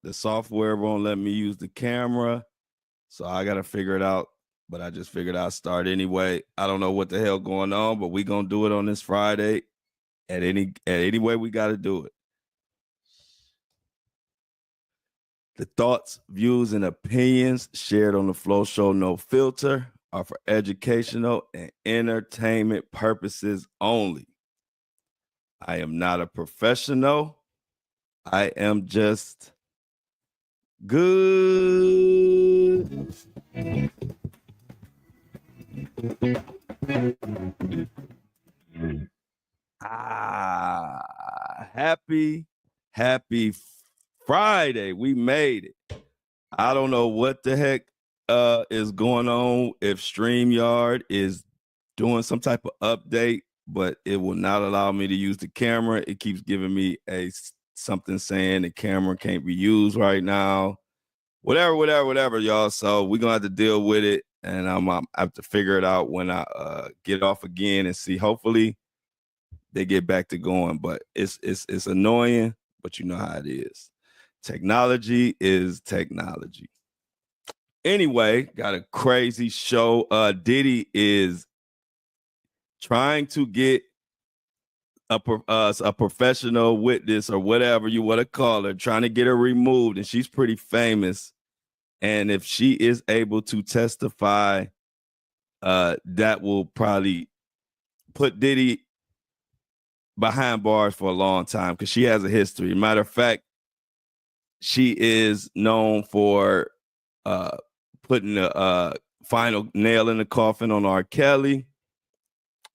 The software won't let me use the camera, so I got to figure it out. But I just figured I'd start anyway. I don't know what the hell going on, but we gonna do it on this Friday at any way we got to do it. The thoughts, views, and opinions shared on the Flow Show No Filter are for educational and entertainment purposes only. I am not a professional. I am just good. Happy Friday. We made it. I don't know what the heck is going on, if StreamYard is doing some type of update, but it will not allow me to use the camera. It keeps giving me something saying the camera can't be used right now. Whatever, y'all. So we're gonna have to deal with it, and I have to figure it out when I get off again and see. Hopefully they get back to going, but it's annoying, but you know how it is. Technology is technology. Anyway, got a crazy show. Diddy is trying to get a professional witness or whatever you want to call her, trying to get her removed, and she's pretty famous. And if she is able to testify, that will probably put Diddy behind bars for a long time because she has a history. Matter of fact, she is known for putting the final nail in the coffin on R. Kelly,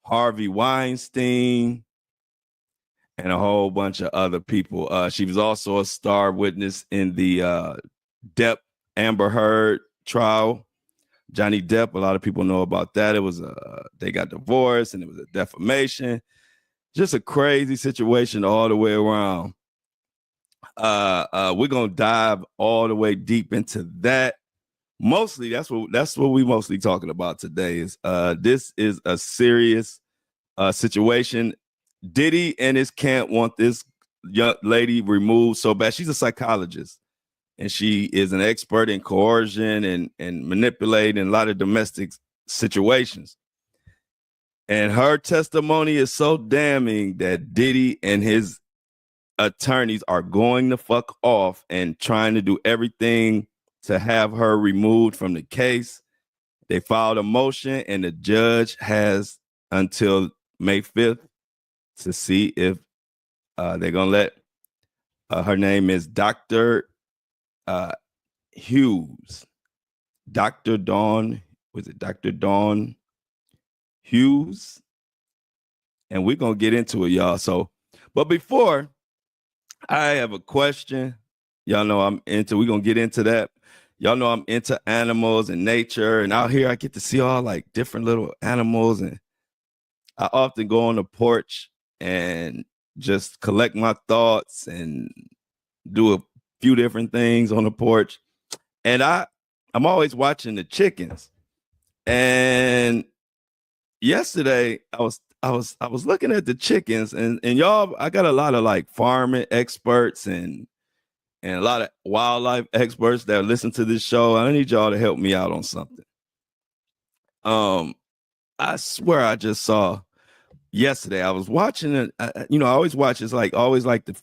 Harvey Weinstein, and a whole bunch of other people. She was also a star witness in the Depp Amber Heard trial. Johnny Depp, a lot of people know about that. It was they got divorced and it was a defamation. Just a crazy situation all the way around. We're gonna dive all the way deep into that. Mostly, that's what we mostly talking about today. Is this is a serious situation. Diddy and his camp want this young lady removed so bad. She's a psychologist, and she is an expert in coercion and manipulating a lot of domestic situations. And her testimony is so damning that Diddy and his attorneys are going the fuck off and trying to do everything to have her removed from the case. They filed a motion, and the judge has until May 5th to see if they're going to let her name is Dr. Hughes. Dr. Dawn, was it Dr. Dawn Hughes? And we're going to get into it, y'all. So, but before, I have a question. Y'all know we're going to get into that. Y'all know I'm into animals and nature. And out here, I get to see all like different little animals. And I often go on the porch and just collect my thoughts and do a few different things on the porch. And I'm always watching the chickens. And yesterday I was looking at the chickens, and y'all, I got a lot of like farming experts and a lot of wildlife experts that listen to this show. I need y'all to help me out on something. I swear I just saw yesterday. I was watching it. I always watch. It's like always like the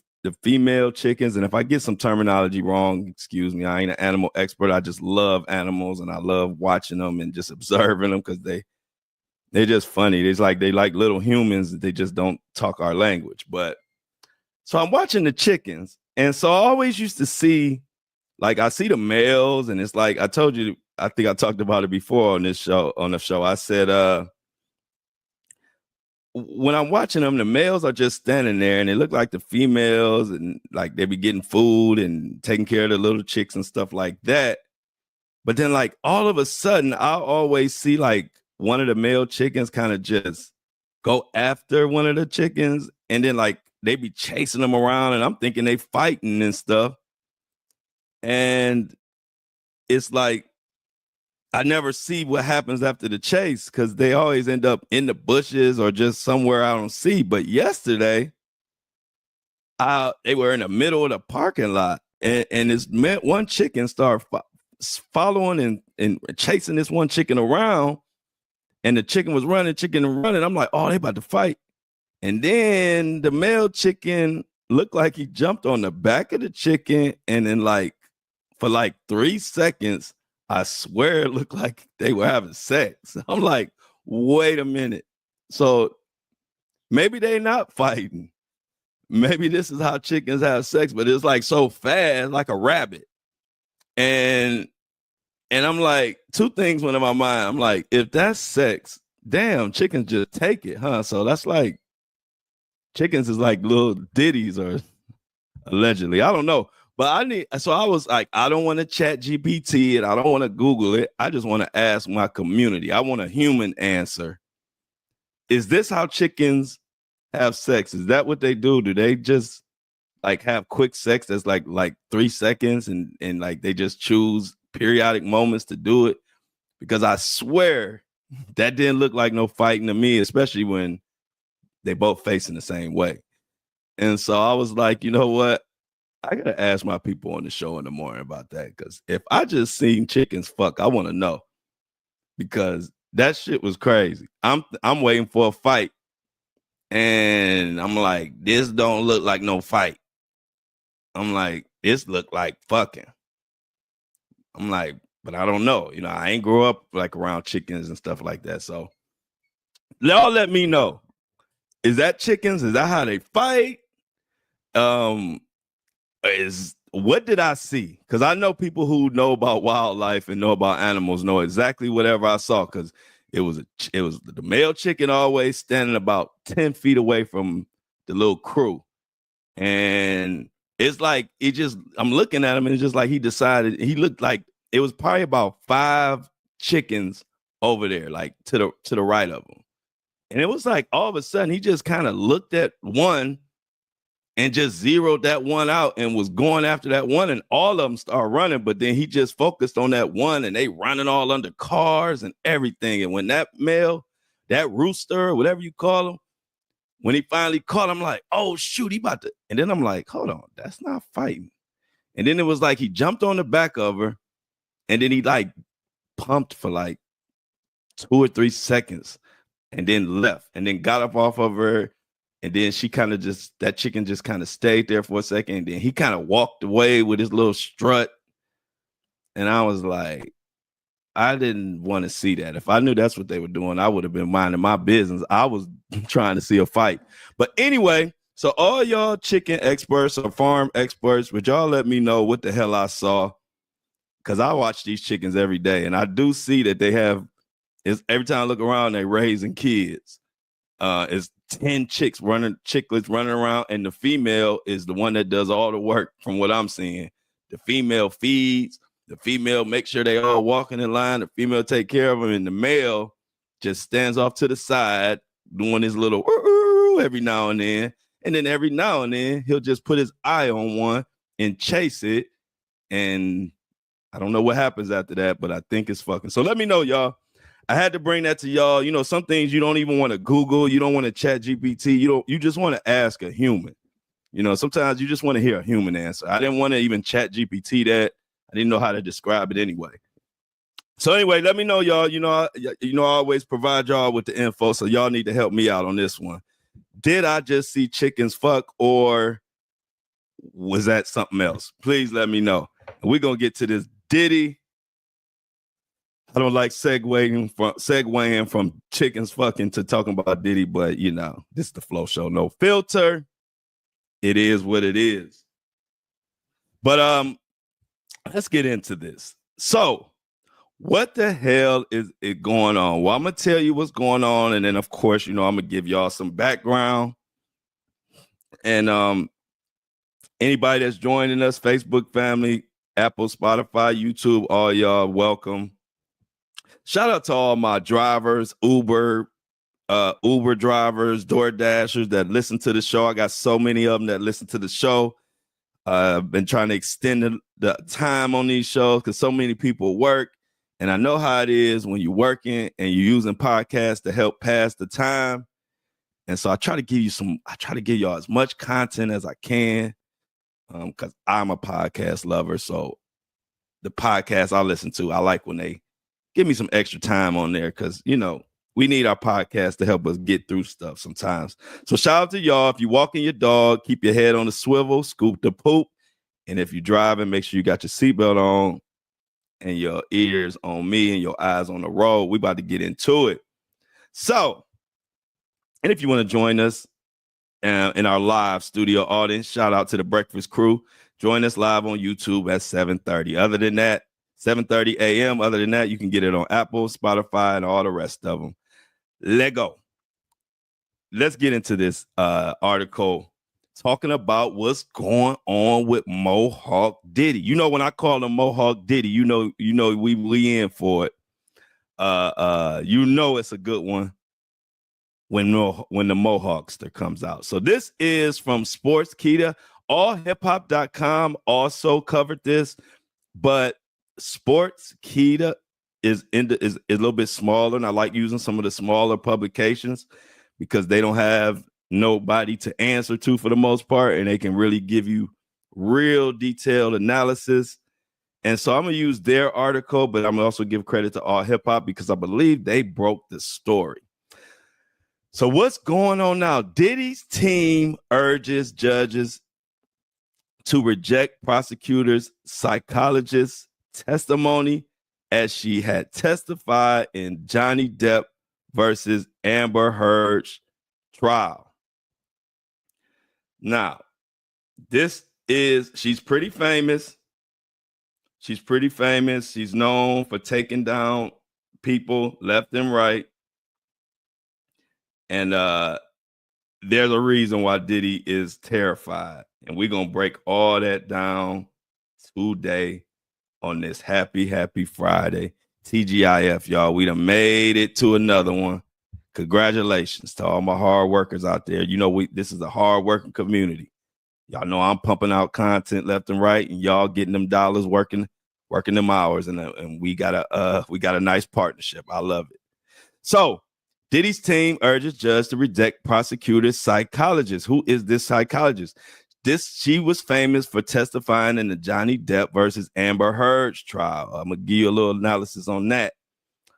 female chickens, and if I get some terminology wrong, excuse me. I ain't an animal expert. I just love animals, and I love watching them and just observing them because they're just funny. They like little humans. They just don't talk our language. But so I'm watching the chickens, and so I always used to see, like I see the males, and it's like I told you. I think I talked about it before on the show. I said, when I'm watching them, the males are just standing there, and they look like the females, and like they be getting food and taking care of the little chicks and stuff like that. But then, like all of a sudden, I'll always see like one of the male chickens kind of just go after one of the chickens, and then like they be chasing them around, and I'm thinking they fighting and stuff. And it's like I never see what happens after the chase because they always end up in the bushes or just somewhere I don't see. But yesterday, they were in the middle of the parking lot, and this meant one chicken started following and chasing this one chicken around, and the chicken was running. I'm like, oh, they about to fight. And then the male chicken looked like he jumped on the back of the chicken, and then for 3 seconds, I swear it looked like they were having sex. I'm like, wait a minute. So maybe they're not fighting. Maybe this is how chickens have sex, but it's like so fast, like a rabbit. And I'm like, two things went in my mind. I'm like, if that's sex, damn, chickens just take it, huh? So that's like, chickens is like little ditties, or allegedly. I don't know. But I was like, I don't want to chat GPT it. I don't want to Google it. I just want to ask my community. I want a human answer. Is this how chickens have sex? Is that what they do? Do they just have quick sex that's like 3 seconds and like they just choose periodic moments to do it? Because I swear that didn't look like no fighting to me, especially when they both facing the same way. And so I was like, you know what? I gotta ask my people on the show in the morning about that, because if I just seen chickens fuck, I want to know, because that shit was crazy. I'm waiting for a fight, and I'm like, this don't look like no fight. I'm like, this look like fucking. I'm like, but I don't know. I ain't grow up around chickens and stuff like that. So y'all let me know. Is that chickens? Is that how they fight? What did I see? Because I know people who know about wildlife and know about animals know exactly whatever I saw, because it was the male chicken always standing about 10 feet away from the little crew. And it's like, I'm looking at him, and it's just like he looked like it was probably about 5 chickens over there, like to the right of him. And it was like all of a sudden he just kind of looked at one and just zeroed that one out and was going after that one, and all of them started running. But then he just focused on that one, and they running all under cars and everything. And when that male, that rooster, whatever you call him, when he finally caught him, like, oh shoot, he about to. And then I'm like, hold on, that's not fighting. And then it was like he jumped on the back of her, and then he pumped for 2 or 3 seconds, and then left, and then got up off of her. And then she kind of that chicken just kind of stayed there for a second. And then he kind of walked away with his little strut. And I was like, I didn't want to see that. If I knew that's what they were doing, I would have been minding my business. I was trying to see a fight. But anyway, so all y'all chicken experts or farm experts, would y'all let me know what the hell I saw? Because I watch these chickens every day. And I do see that every time I look around, they're raising kids. It's 10 chicklets running around, and the female is the one that does all the work from what I'm seeing. The female feeds, the female makes sure they all walking in line, the female take care of them, and the male just stands off to the side doing his little every now and then. And then every now and then he'll just put his eye on one and chase it. And I don't know what happens after that, but I think it's fucking. So let me know, y'all. I had to bring that to y'all. Some things you don't even want to Google. You don't want to chat GPT. You just want to ask a human. Sometimes you just want to hear a human answer. I didn't want to even chat GPT that. I didn't know how to describe it anyway. So anyway, let me know, y'all. I always provide y'all with the info, so y'all need to help me out on this one. Did I just see chickens fuck, or was that something else? Please let me know. And we're going to get to this Diddy. I don't like segueing from chickens fucking to talking about Diddy, but this is the Flow Show, no filter. It is what it is. But let's get into this. So, what the hell is it going on? Well, I'm gonna tell you what's going on, and then of course, I'm gonna give y'all some background. And anybody that's joining us, Facebook family, Apple, Spotify, YouTube, all y'all, welcome. Shout out to all my drivers, Uber drivers, Door Dashers that listen to the show. I got so many of them that listen to the show. I've been trying to extend the time on these shows because so many people work. And I know how it is when you're working and you're using podcasts to help pass the time. And so I try to give y'all as much content as I can. because I'm a podcast lover. So the podcast I listen to, I like when they give me some extra time on there because, we need our podcast to help us get through stuff sometimes. So shout out to y'all. If you're walking your dog, keep your head on the swivel, scoop the poop. And if you're driving, make sure you got your seatbelt on and your ears on me and your eyes on the road. We about to get into it. So, and if you want to join us in our live studio audience, shout out to the Breakfast Crew. Join us live on YouTube at 7:30. Other than that, 7:30 a.m. Other than that, you can get it on Apple, Spotify, and all the rest of them. Let go. Let's get into this article talking about what's going on with Mohawk Diddy. When I call him Mohawk Diddy, we in for it. It's a good one when the Mohawkster comes out. So this is from Sportskeeda. AllHipHop.com also covered this, but Sportskeeda is a little bit smaller, and I like using some of the smaller publications because they don't have nobody to answer to for the most part, and they can really give you real detailed analysis. And so I'm going to use their article, but I'm going to also give credit to All Hip Hop because I believe they broke the story. So what's going on now? Diddy's team urges judges to reject prosecutors' psychologist's testimony as she had testified in Johnny Depp versus Amber Heard's trial. Now, she's pretty famous. She's known for taking down people left and right. And there's a reason why Diddy is terrified. And we're going to break all that down today on this happy Friday. TGIF, y'all. We done made it to another one. Congratulations to all my hard workers out there. This is a hard working community. Y'all know I'm pumping out content left and right, and y'all getting them dollars, working them hours, and we got a nice partnership. I love it. So Diddy's team urges judge to reject prosecutor's psychologist. Who is this psychologist? She was famous for testifying in the Johnny Depp versus Amber Heard's trial. I'm gonna give you a little analysis on that,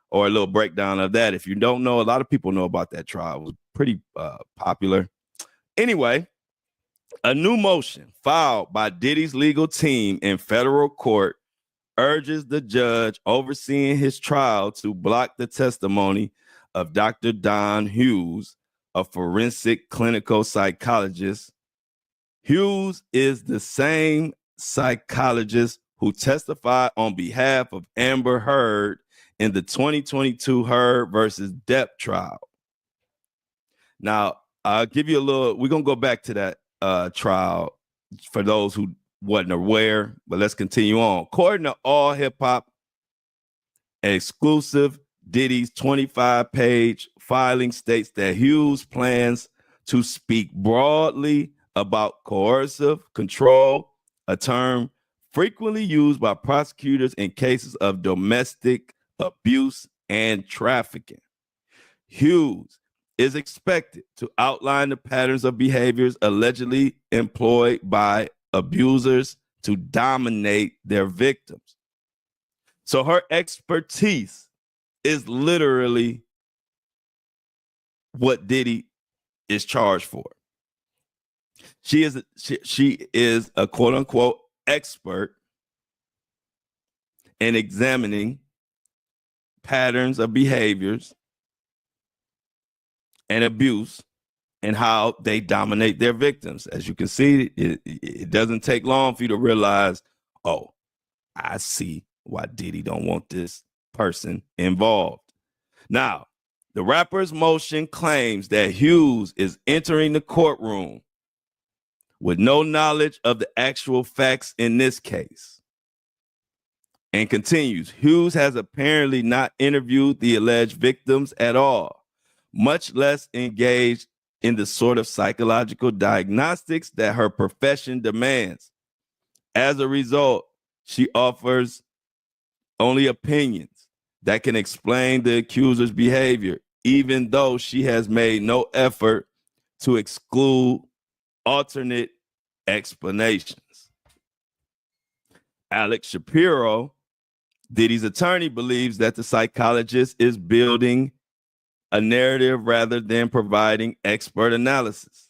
or a little breakdown of that. If you don't know, a lot of people know about that trial. It was pretty popular. Anyway, a new motion filed by Diddy's legal team in federal court urges the judge overseeing his trial to block the testimony of Dr. Don Hughes, a forensic clinical psychologist. Hughes is the same psychologist who testified on behalf of Amber Heard in the 2022 Heard versus Depp trial. Now, I'll give you we're going to go back to that trial for those who wasn't aware, but let's continue on. According to All Hip Hop, exclusive Diddy's 25-page filing states that Hughes plans to speak broadly about coercive control, a term frequently used by prosecutors in cases of domestic abuse and trafficking. Hughes is expected to outline the patterns of behaviors allegedly employed by abusers to dominate their victims. So her expertise is literally what Diddy is charged for. She is a quote unquote expert in examining patterns of behaviors and abuse and how they dominate their victims. As you can see, it doesn't take long for you to realize, oh, I see why Diddy don't want this person involved. Now, the rapper's motion claims that Hughes is entering the courtroom with no knowledge of the actual facts in this case. And continues, Hughes has apparently not interviewed the alleged victims at all, much less engaged in the sort of psychological diagnostics that her profession demands. As a result, she offers only opinions that can explain the accuser's behavior, even though she has made no effort to exclude alternate explanations. Alex Shapiro, Diddy's attorney, believes that the psychologist is building a narrative rather than providing expert analysis.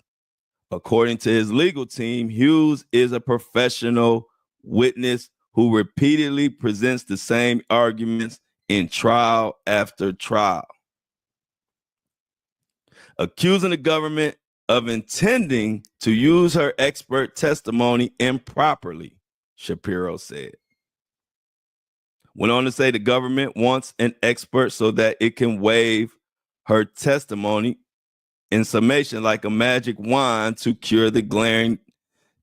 According to his legal team, Hughes is a professional witness who repeatedly presents the same arguments in trial after trial, accusing the government of intending to use her expert testimony improperly, Shapiro said. Went on to say the government wants an expert so that it can waive her testimony in summation like a magic wand to cure the glaring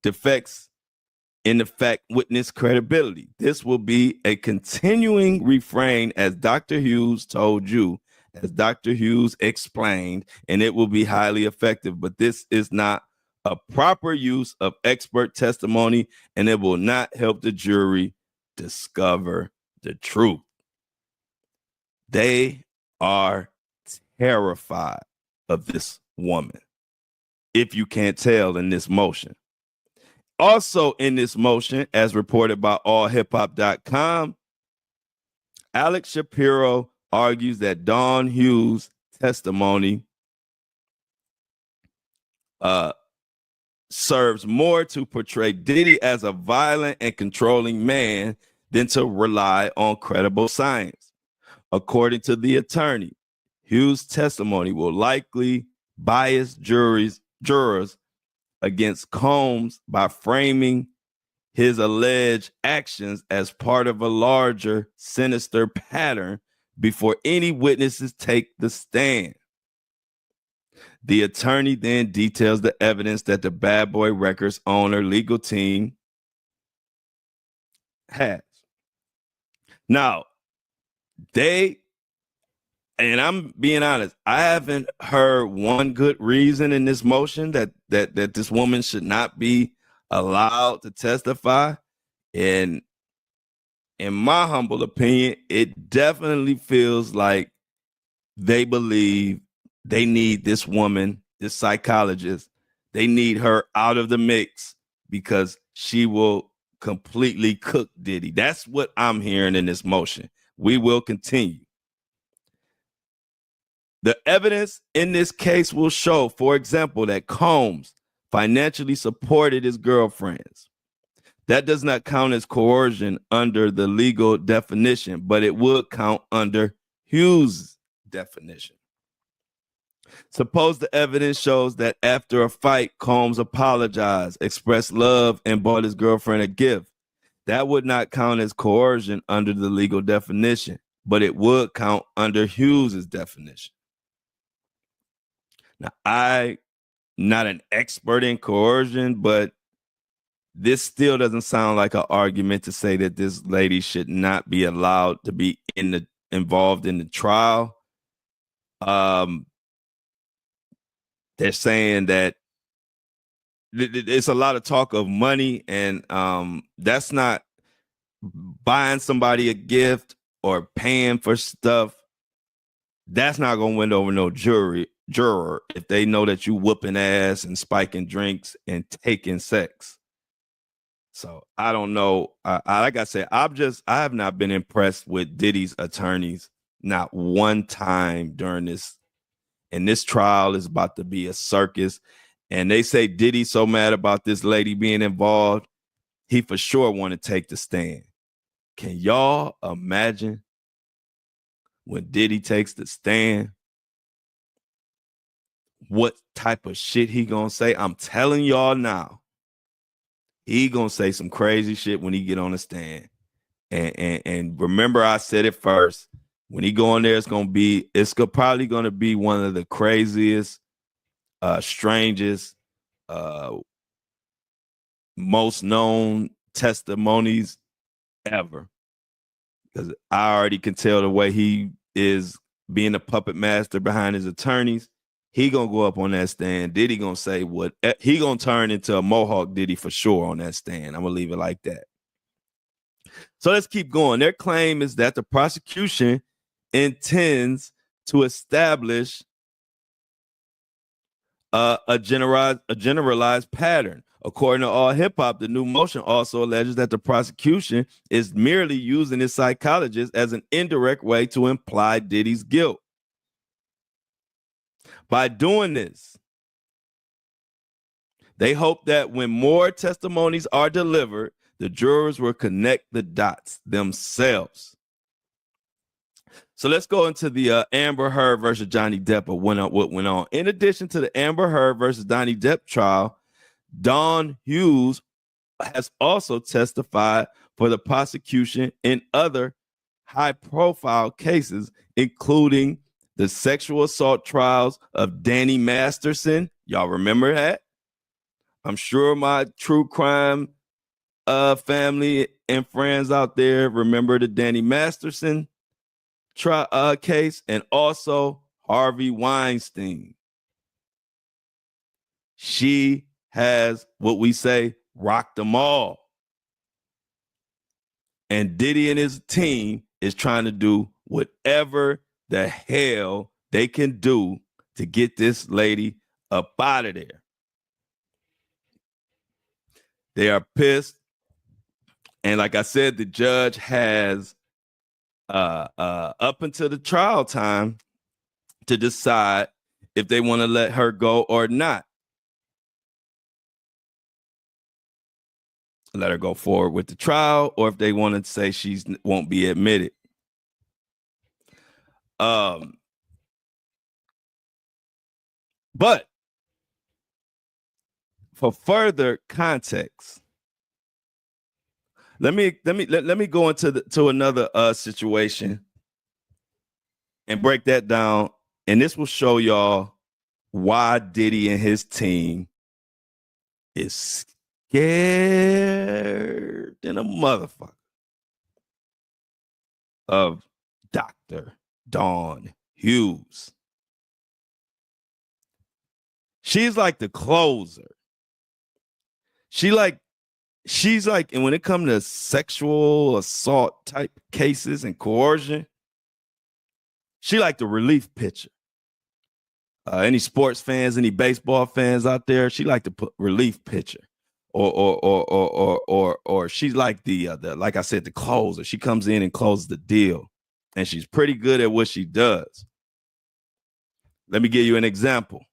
defects in the fact witness credibility. This will be a continuing refrain, as Dr. Hughes told you, as Dr. Hughes explained, and it will be highly effective. But this is not a proper use of expert testimony, and it will not help the jury discover the truth. They are terrified of this woman, if you can't tell in this motion. Also in this motion, as reported by allhiphop.com, Alex Shapiro argues that Dawn Hughes' testimony serves more to portray Diddy as a violent and controlling man than to rely on credible science. According to the attorney, Hughes' testimony will likely bias jurors against Combs by framing his alleged actions as part of a larger, sinister pattern before any witnesses take the stand. The attorney then details the evidence that the Bad Boy Records owner legal team has. Now, and I'm being honest, I haven't heard one good reason in this motion that this woman should not be allowed to testify. And in my humble opinion, it definitely feels like they believe they need this woman, this psychologist, they need her out of the mix because she will completely cook Diddy. That's what I'm hearing in this motion. We will continue. The evidence in this case will show, for example, that Combs financially supported his girlfriends. That does not count as coercion under the legal definition, but it would count under Hughes' definition. Suppose the evidence shows that after a fight, Combs apologized, expressed love, and bought his girlfriend a gift. That would not count as coercion under the legal definition, but it would count under Hughes' definition. Now, I'm not an expert in coercion, but this still doesn't sound like an argument to say that this lady should not be allowed to be involved in the trial. They're saying that it's a lot of talk of money, and that's not buying somebody a gift or paying for stuff. That's not going to win over no juror if they know that you whooping ass and spiking drinks and taking sex. So I don't know. Like I said, I have not been impressed with Diddy's attorneys, not one time during this. And this trial is about to be a circus. And they say Diddy's so mad about this lady being involved, he for sure want to take the stand. Can y'all imagine when Diddy takes the stand, what type of shit he gonna say? I'm telling y'all now, he gonna say some crazy shit when he get on the stand. And remember, I said it first. When he go in there, it's probably gonna be one of the craziest, strangest, most known testimonies ever. Because I already can tell the way he is being a puppet master behind his attorneys. He gonna go up on that stand. Diddy gonna say what he gonna turn into a Mohawk Diddy for sure on that stand. I'm gonna leave it like that. So let's keep going. Their claim is that the prosecution intends to establish a generalized pattern. According to All Hip Hop, the new motion also alleges that the prosecution is merely using its psychologist as an indirect way to imply Diddy's guilt. By doing this, they hope that when more testimonies are delivered, the jurors will connect the dots themselves. So let's go into the Amber Heard versus Johnny Depp of what went on. In addition to the Amber Heard versus Johnny Depp trial, Don Hughes has also testified for the prosecution in other high-profile cases, including the sexual assault trials of Danny Masterson. Y'all remember that? I'm sure my true crime family and friends out there remember the Danny Masterson case, and also Harvey Weinstein. She has, what we say, rocked them all. And Diddy and his team is trying to do whatever the hell they can do to get this lady up out of there. They are pissed. And like I said, the judge has up until the trial time to decide if they want to let her go or not. Let her go forward with the trial, or if they want to say she won't be admitted. But for further context, let me go into another situation and break that down, and this will show y'all why Diddy and his team is scared than a motherfucker of Dr. Dawn Hughes. She's like the closer. She's like, and when it comes to sexual assault type cases and coercion, she like the relief pitcher. Any sports fans, any baseball fans out there, she like to put relief pitcher, or she's like the like I said, the closer. She comes in and closes the deal, and she's pretty good at what she does. Let me give you an example.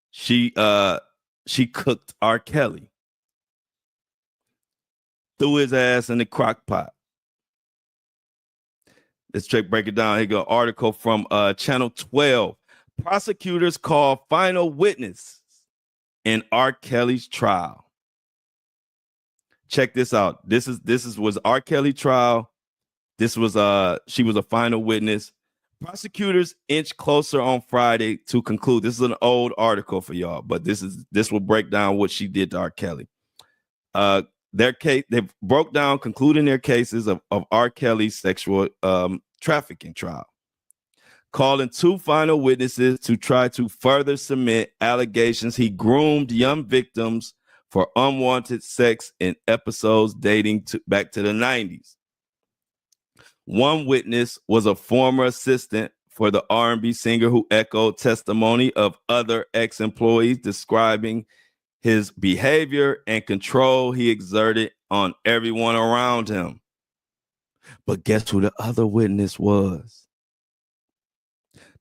She cooked R. Kelly, threw his ass in the crock pot. Let's break it down. Here go article from Channel 12. Prosecutors call final witness in R. Kelly's trial. Check this out. This was R. Kelly trial. This was she was a final witness. Prosecutors inch closer on Friday to conclude. This is an old article for y'all, but this will break down what she did to R. Kelly. Their case, they broke down, concluding their cases of R. Kelly's sexual trafficking trial, calling two final witnesses to try to further cement allegations he groomed young victims for unwanted sex in episodes dating back to the 90s. One witness was a former assistant for the R&B singer who echoed testimony of other ex-employees describing his behavior and control he exerted on everyone around him. But guess who the other witness was?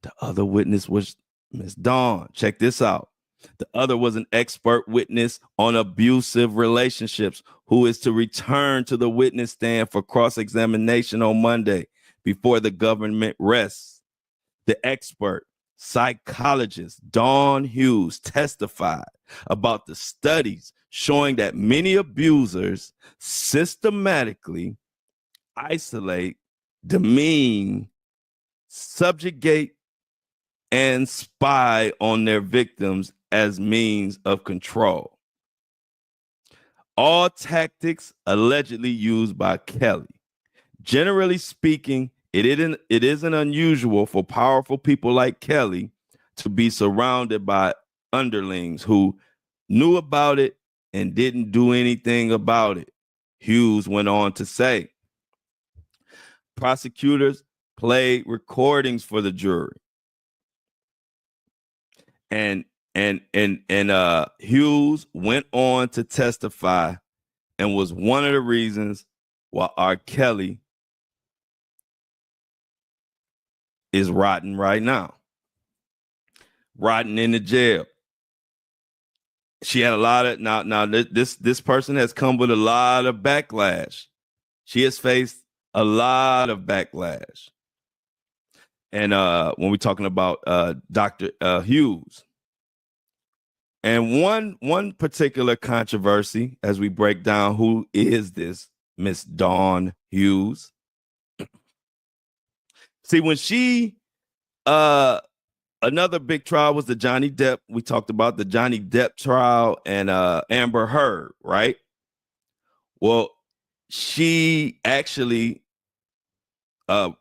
The other witness was Miss Dawn. Check this out. The other was an expert witness on abusive relationships who is to return to the witness stand for cross-examination on Monday before the government rests. The expert psychologist Dawn Hughes testified about the studies showing that many abusers systematically isolate, demean, subjugate, and spy on their victims as means of control. All tactics allegedly used by Kelly. Generally speaking, it isn't unusual for powerful people like Kelly to be surrounded by underlings who knew about it and didn't do anything about it, Hughes went on to say. Prosecutors played recordings for the jury. And And Hughes went on to testify and was one of the reasons why R. Kelly is rotting right now, rotting in the jail. She had a lot of now this person has come with a lot of backlash. She has faced a lot of backlash. And when we're talking about Dr. Hughes. And one particular controversy, as we break down who is this Miss Dawn Hughes. See, when she another big trial was the Johnny Depp. We talked about the Johnny Depp trial and Amber Heard, right? Well, she actually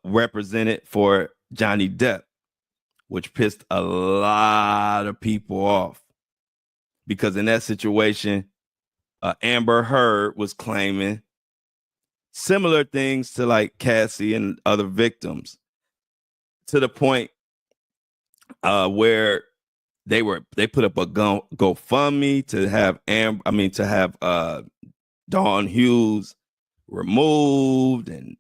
represented for Johnny Depp, which pissed a lot of people off. Because in that situation, Amber Heard was claiming similar things to like Cassie and other victims, to the point where they put up a GoFundMe to have Dawn Hughes removed and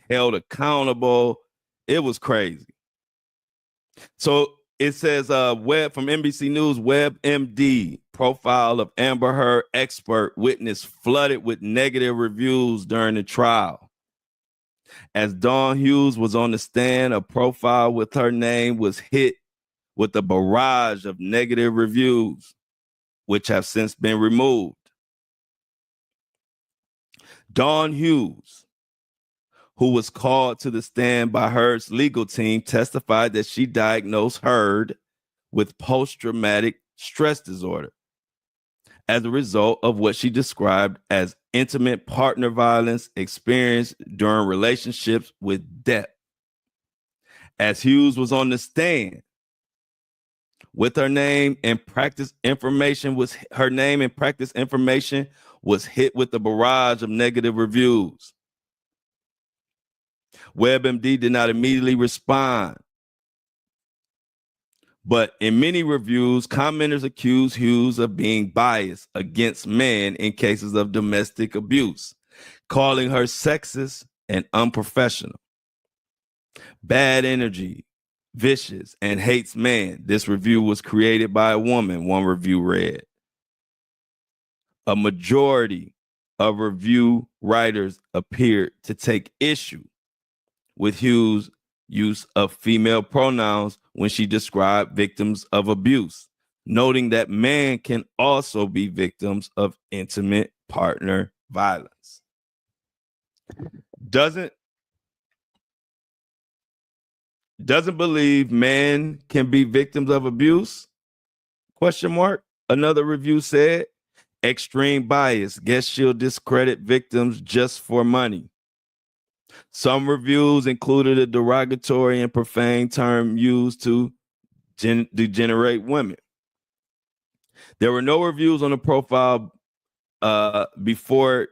held accountable. It was crazy. So it says Web from NBC News, WebMD profile of Amber Heard expert witness flooded with negative reviews during the trial. As Dawn Hughes was on the stand, a profile with her name was hit with a barrage of negative reviews, which have since been removed. Dawn Hughes, who was called to the stand by Heard's legal team, testified that she diagnosed Heard with post-traumatic stress disorder as a result of what she described as intimate partner violence experienced during relationships with Depp. As Hughes was on the stand, with her name and practice information was hit with a barrage of negative reviews. WebMD did not immediately respond, but in many reviews, commenters accused Hughes of being biased against men in cases of domestic abuse, calling her sexist and unprofessional. Bad energy, vicious, and hates man. This review was created by a woman, one review read. A majority of review writers appeared to take issue with Hughes' use of female pronouns when she described victims of abuse, noting that men can also be victims of intimate partner violence. Doesn't believe men can be victims of abuse? Question mark. Another review said, extreme bias. Guess she'll discredit victims just for money. Some reviews included a derogatory and profane term used to degenerate women. There were no reviews on the profile before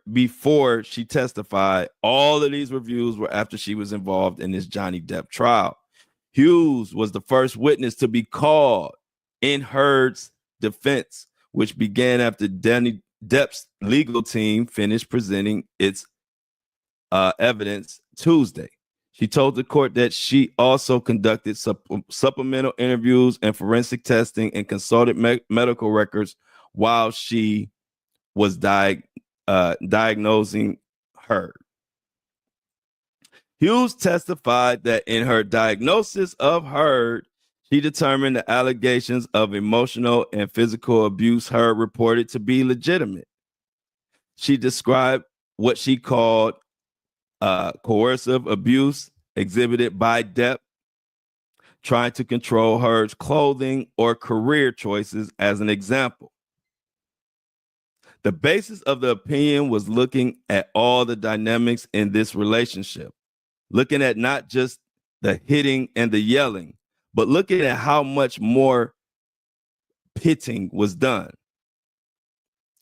she testified. All of these reviews were after she was involved in this Johnny Depp trial. Hughes was the first witness to be called in Heard's defense, which began after Johnny Depp's legal team finished presenting its evidence Tuesday. She told the court that she also conducted supplemental interviews and forensic testing and consulted medical records while she was diagnosing Heard. Hughes testified that in her diagnosis of Heard, she determined the allegations of emotional and physical abuse Heard reported to be legitimate. She described what she called coercive abuse exhibited by Depp, trying to control Heard's clothing or career choices as an example. The basis of the opinion was looking at all the dynamics in this relationship, looking at not just the hitting and the yelling, but looking at how much more pitting was done.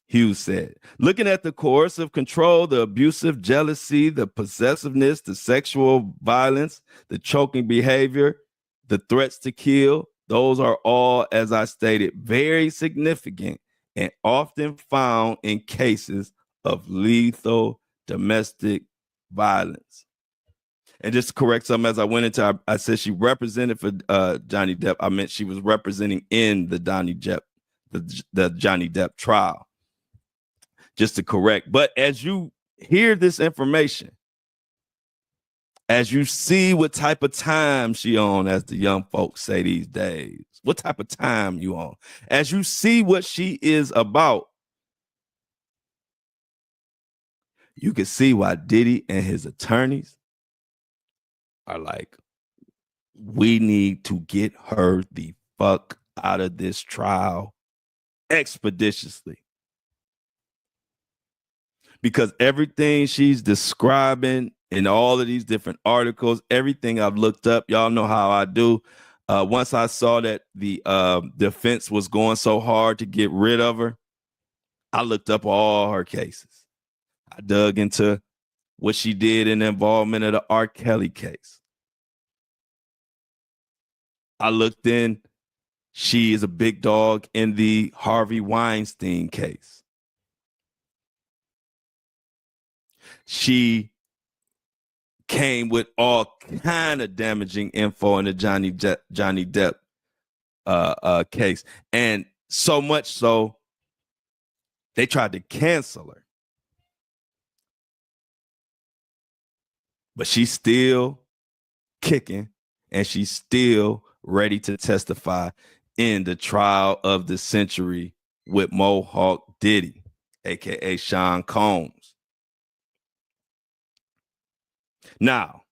Hughes said, looking at the coercive control, the abusive jealousy, the possessiveness, the sexual violence, the choking behavior, the threats to kill, Those are all, as I stated, very significant and often found in cases of lethal domestic violence. And just to correct something, as I went into, I said she represented for Johnny Depp. I meant she was representing in the Johnny Depp trial. Just to correct. But as you hear this information, as you see what type of time she on, as the young folks say these days, what type of time you on, as you see what she is about, you can see why Diddy and his attorneys are like, we need to get her the fuck out of this trial expeditiously. Because everything she's describing in all of these different articles, everything I've looked up, y'all know how I do. Once I saw that the defense was going so hard to get rid of her, I looked up all her cases. I dug into what she did in the involvement of the R. Kelly case. I looked in, she is a big dog in the Harvey Weinstein case. She came with all kind of damaging info in the Johnny Depp case. And so much so, they tried to cancel her. But she's still kicking, and she's still ready to testify in the trial of the century with Mohawk Diddy, a.k.a. Sean Combs. Now,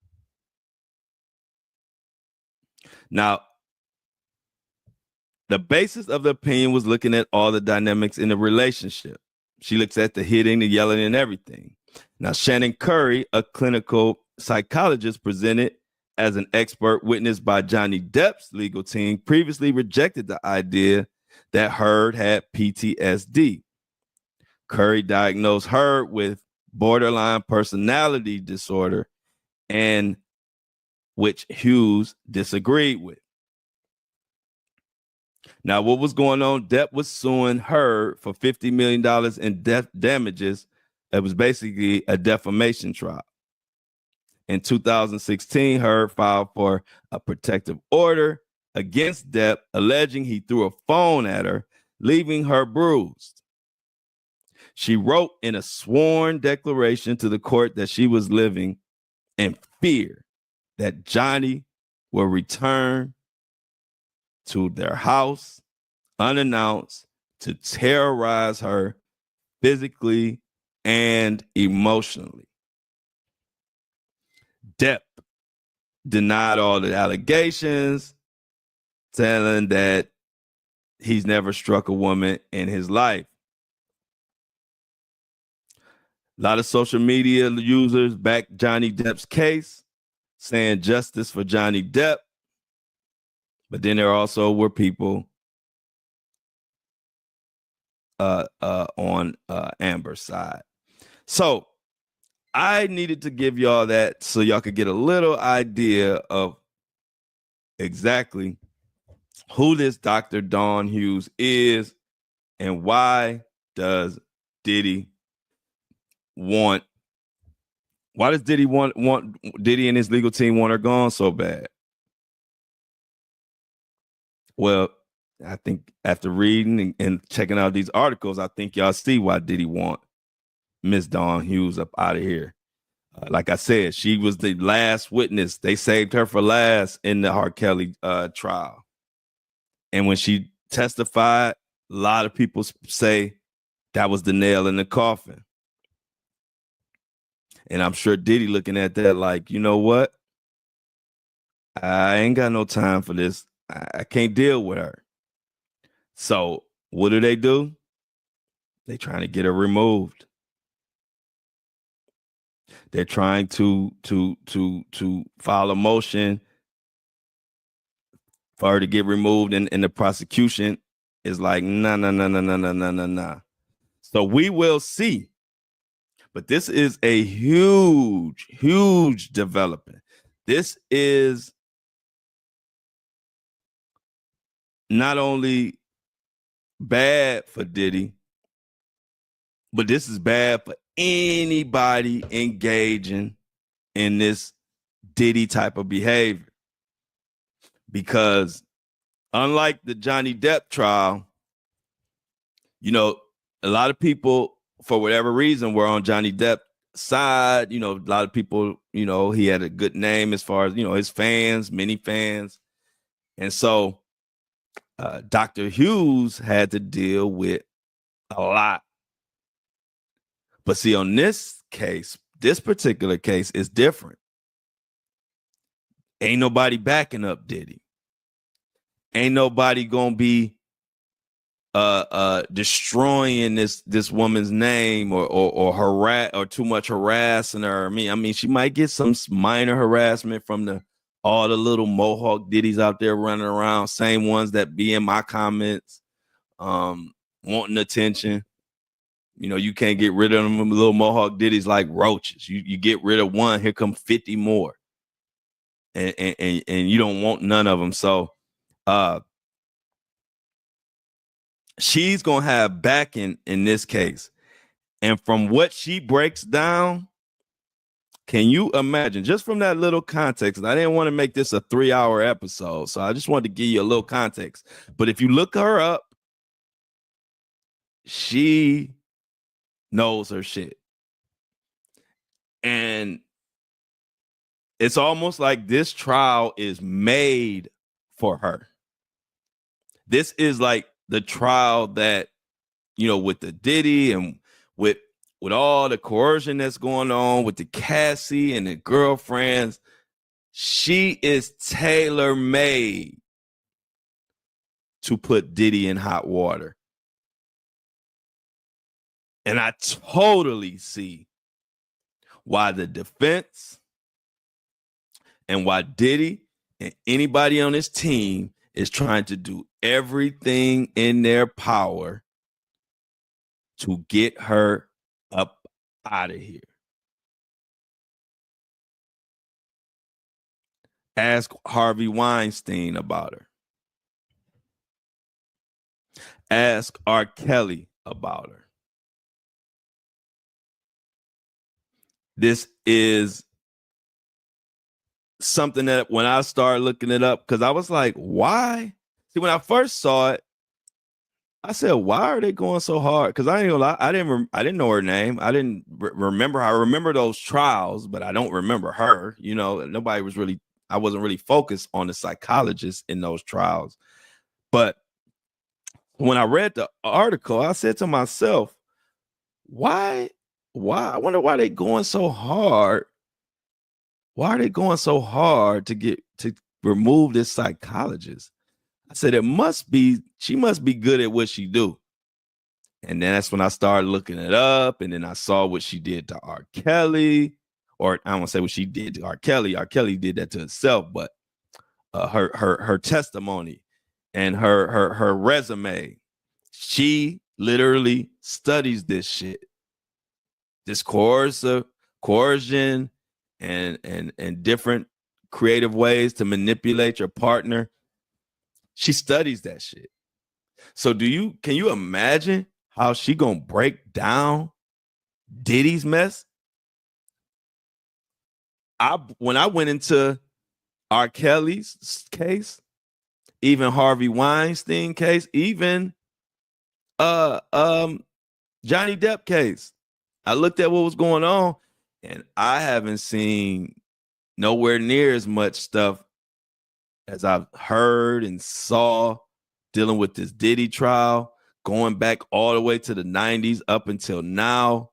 the basis of the opinion was looking at all the dynamics in the relationship. She looks at the hitting, the yelling, and everything. Now, Shannon Curry, a clinical psychologist presented as an expert witness by Johnny Depp's legal team, previously rejected the idea that Heard had PTSD. Curry diagnosed Heard with borderline personality disorder, and which Hughes disagreed with. Now, what was going on? Depp was suing Heard for $50 million in damages. It was basically a defamation trial. In 2016, Heard filed for a protective order against Depp, alleging he threw a phone at her, leaving her bruised. She wrote in a sworn declaration to the court that she was living in fear that Johnny will return to their house unannounced to terrorize her physically and emotionally. Depp denied all the allegations, telling that he's never struck a woman in his life. A lot of social media users backed Johnny Depp's case, saying justice for Johnny Depp. But then there also were people on Amber's side. So I needed to give y'all that so y'all could get a little idea of exactly who this Dr. Dawn Hughes is and why does Diddy want Diddy and his legal team want her gone so bad? Well, I think after reading and checking out these articles, I think y'all see why Diddy want Miss Dawn Hughes up out of here. Like I said, she was the last witness. They saved her for last in the R. Kelly trial. And when she testified, a lot of people say that was the nail in the coffin. And I'm sure Diddy looking at that like, you know what? I ain't got no time for this. I can't deal with her. So what do? They trying to get her removed. They're trying to file a motion for her to get removed, and the prosecution is like, nah. So we will see. But this is a huge development. This is not only bad for Diddy, but this is bad for anybody engaging in this Diddy type of behavior. Because unlike the Johnny Depp trial, you know, a lot of people, for whatever reason, were on Johnny Depp's side. You know, a lot of people, you know, he had a good name as far as, you know, his fans, many fans. And so Dr. Hughes had to deal with a lot. But see, on this case, this particular case is different. Ain't nobody backing up Diddy. Ain't nobody gonna be destroying this woman's name or too much harassing her. I mean, she might get some minor harassment from all the little Mohawk Diddies out there running around, same ones that be in my comments, wanting attention. You know, you can't get rid of them little Mohawk Diddies like roaches. You get rid of one, here come 50 more. And you don't want none of them. So she's gonna have backing in this case. And from what she breaks down, can you imagine, just from that little context, and I didn't want to make this a 3-hour episode, so I just wanted to give you a little context. But if you look her up, she knows her shit. And it's almost like this trial is made for her. This is like the trial that, you know, with the Diddy and with all the coercion that's going on with the Cassie and the girlfriends, she is tailor-made to put Diddy in hot water. And I totally see why the defense and why Diddy and anybody on his team is trying to do everything in their power to get her up out of here. Ask Harvey Weinstein about her. Ask R. Kelly about her. This is something that when I started looking it up, because I was like, why? See, when I first saw it, I said, why are they going so hard? Because I ain't gonna lie, I didn't know her name. I didn't remember. I remember those trials, but I don't remember her. You know, I wasn't really focused on the psychologist in those trials. But when I read the article, I said to myself, why? I wonder why they going so hard. Why are they going so hard to remove this psychologist? I said, she must be good at what she do. And then that's when I started looking it up. And then I saw what she did to R. Kelly, or I don't want to say what she did to R. Kelly. R. Kelly did that to herself, but her testimony and her resume, she literally studies this shit, this coercion and different creative ways to manipulate your partner. She studies that shit. So can you imagine how she gonna break down Diddy's mess? When I went into R. Kelly's case, even Harvey Weinstein case, even Johnny Depp case, I looked at what was going on, and I haven't seen nowhere near as much stuff as I've heard and saw dealing with this Diddy trial, going back all the way to the 90s up until now.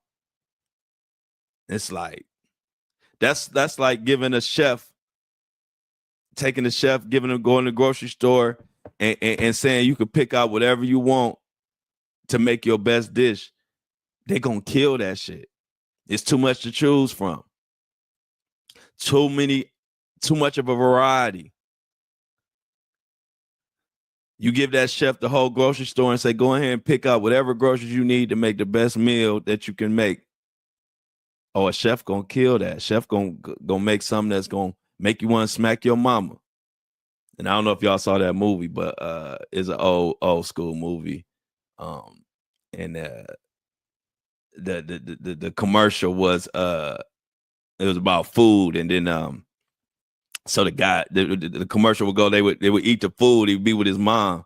It's like, that's like giving a chef, taking the chef, going to the grocery store and saying you can pick out whatever you want to make your best dish. They're going to kill that shit. It's too much to choose from. Too much of a variety. You give that chef the whole grocery store and say, go ahead and pick out whatever groceries you need to make the best meal that you can make. Oh, a chef gonna kill that. Chef gonna make something that's gonna make you want to smack your mama. And I don't know if y'all saw that movie, but it's an old school movie. And the commercial was it was about food, and then so the guy the commercial would go, they would eat the food, he'd be with his mom,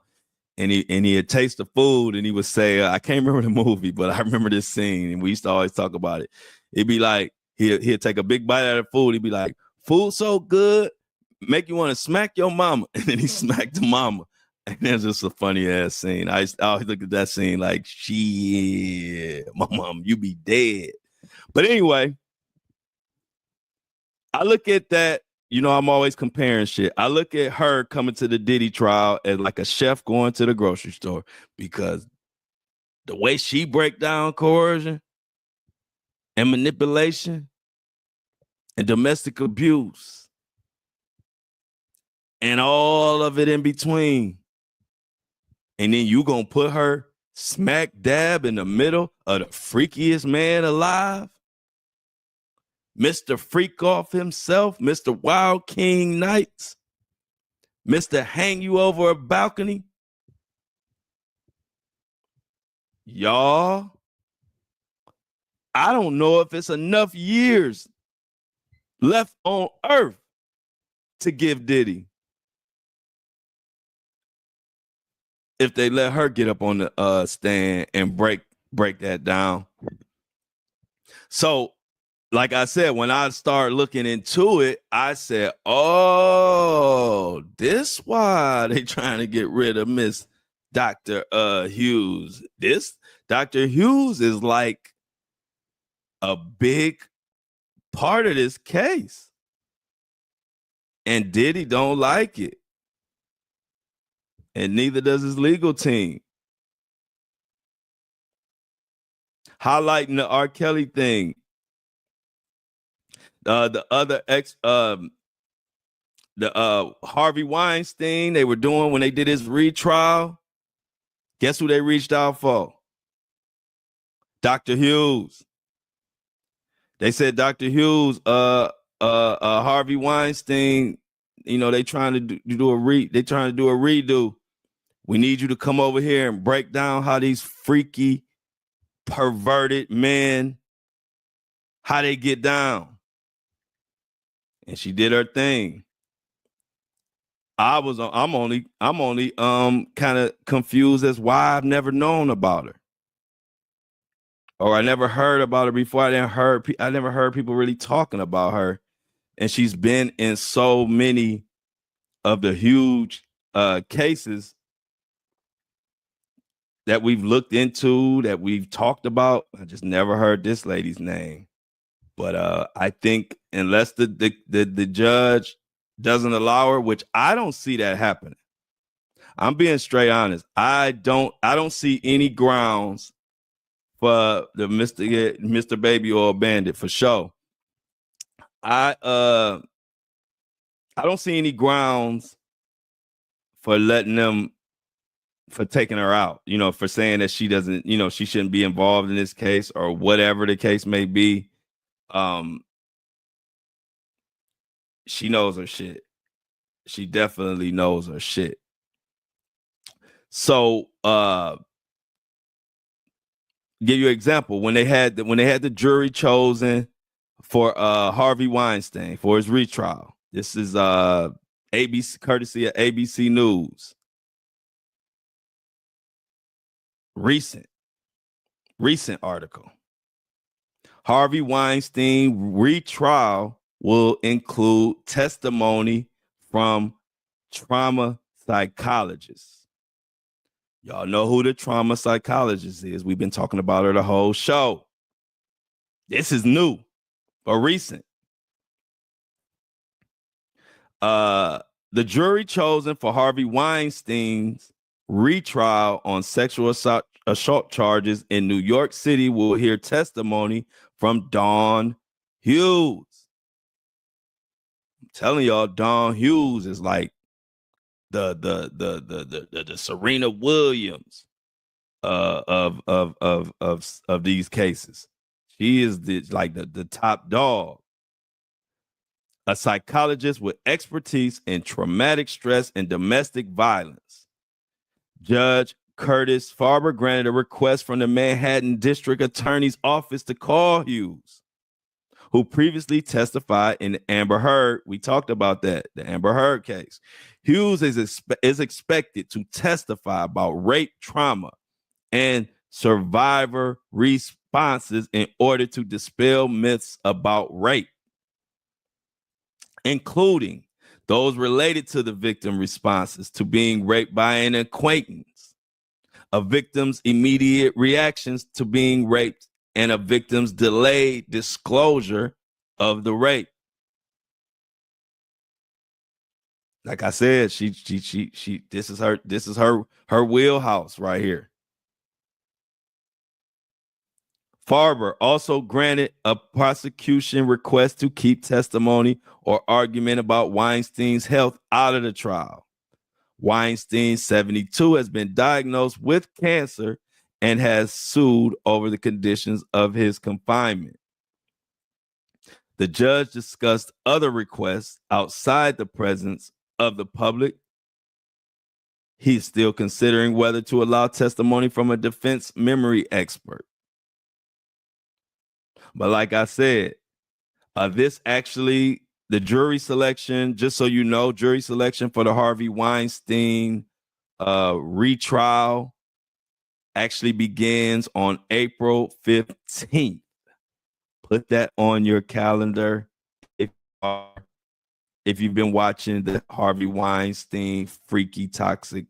and he'd taste the food, and he would say, I can't remember the movie, but I remember this scene, and we used to always talk about it. It'd be like he'd take a big bite out of the food, he'd be like, food so good, make you want to smack your mama, and then he smacked the mama. And that's just a funny ass scene. I always look at that scene like, shit, my mom, you be dead. But anyway, I look at that. You know, I'm always comparing shit. I look at her coming to the Diddy trial as like a chef going to the grocery store, because the way she break down coercion and manipulation and domestic abuse and all of it in between, and then you gonna put her smack dab in the middle of the freakiest man alive, Mr. Freak Off himself, Mr. Wild King Nights, Mr. Hang You Over a Balcony. Y'all, I don't know if it's enough years left on earth to give Diddy if they let her get up on the stand and break that down. So, like I said, when I started looking into it, I said, oh, this why they trying to get rid of Miss Dr. Hughes. This Dr. Hughes is like a big part of this case. And Diddy don't like it. And neither does his legal team. Highlighting the R. Kelly thing. The other Harvey Weinstein, they were doing when they did his retrial. Guess who they reached out for? Dr. Hughes. They said Dr. Hughes, Harvey Weinstein, you know, they trying to do a redo. We need you to come over here and break down how these freaky, perverted men, how they get down. And she did her thing. I'm only kind of confused as why I've never known about her, or I never heard about her before. I never heard people really talking about her, and she's been in so many of the huge cases that we've looked into, that we've talked about. I just never heard this lady's name. But I think unless the judge doesn't allow her, which I don't see that happening. I'm being straight honest. I don't see any grounds for the Mr. Baby Oil Bandit for sure. I don't see any grounds for letting them, for taking her out, you know, for saying that she doesn't, you know, she shouldn't be involved in this case or whatever the case may be. She knows her shit. She definitely knows her shit. So, give you an example. When they had the jury chosen for Harvey Weinstein for his retrial. This is ABC, courtesy of ABC News. Recent article. Harvey Weinstein retrial will include testimony from trauma psychologists. Y'all know who the trauma psychologist is. We've been talking about her the whole show. This is new or recent. The jury chosen for Harvey Weinstein's retrial on sexual assault charges in New York City will hear testimony from Dawn Hughes. I'm telling y'all, Dawn Hughes is like the Serena Williams of these cases. She is the top dog. a psychologist with expertise in traumatic stress and domestic violence. Judge Curtis Farber granted a request from the Manhattan District Attorney's Office to call Hughes, who previously testified in the Amber Heard. We talked about that, the Amber Heard case. Hughes is expected to testify about rape trauma and survivor responses in order to dispel myths about rape, including those related to the victim responses to being raped by an acquaintance, a victim's immediate reactions to being raped, and a victim's delayed disclosure of the rape. Like I said, she this is her wheelhouse right here. Farber also granted a prosecution request to keep testimony or argument about Weinstein's health out of the trial. Weinstein, 72, has been diagnosed with cancer and has sued over the conditions of his confinement. The judge discussed other requests outside the presence of the public. He's still considering whether to allow testimony from a defense memory expert. But like I said, this actually, the jury selection, just so you know, jury selection for the Harvey Weinstein retrial actually begins on April 15th. Put that on your calendar if you've been watching the Harvey Weinstein freaky, toxic,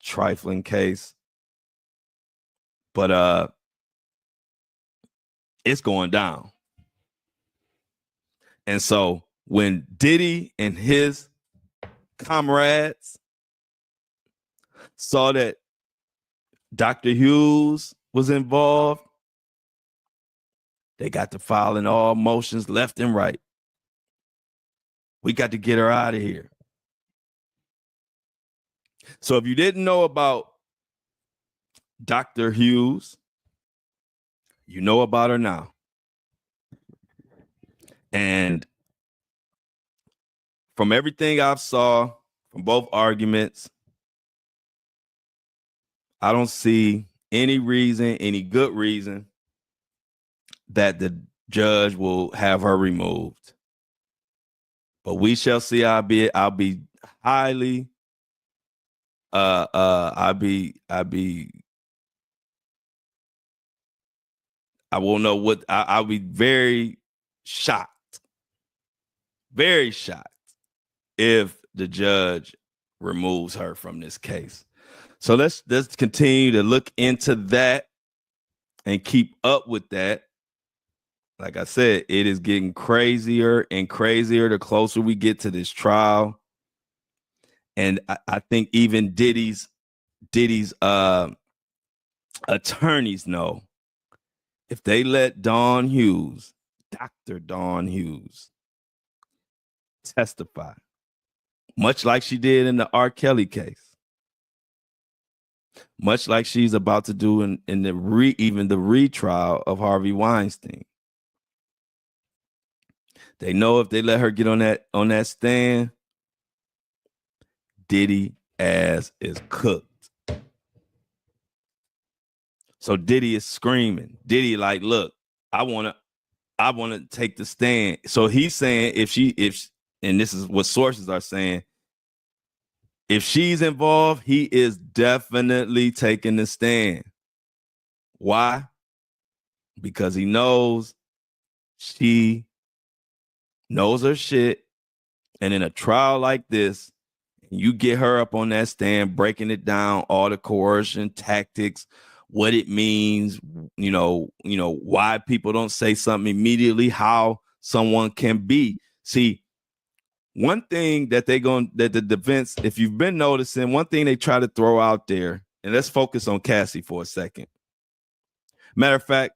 trifling case. But it's going down. And so when Diddy and his comrades saw that Dr. Hughes was involved, they got to filing all motions left and right. We got to get her out of here. So if you didn't know about Dr. Hughes, you know about her now. And from everything I've saw from both arguments, I don't see any reason, any good reason that the judge will have her removed. But we shall see. I'll be highly I won't know what I'll be very shocked if the judge removes her from this case. So let's continue to look into that and keep up with that. Like I said, it is getting crazier and crazier the closer we get to this trial. And I think even Diddy's attorneys know, if they let Dr. Dawn Hughes, testify, much like she did in the R. Kelly case, much like she's about to do in the retrial of Harvey Weinstein. They know if they let her get on that stand, Diddy ass is cooked. So Diddy is screaming. Diddy like, look, I want to take the stand. So he's saying if and this is what sources are saying, if she's involved, he is definitely taking the stand. Why? Because he knows she knows her shit. And in a trial like this, you get her up on that stand, breaking it down, all the coercion tactics, what it means, you know, why people don't say something immediately, how someone can be. See, one thing that that the defense, if you've been noticing, one thing they try to throw out there, and let's focus on Cassie for a second. Matter of fact,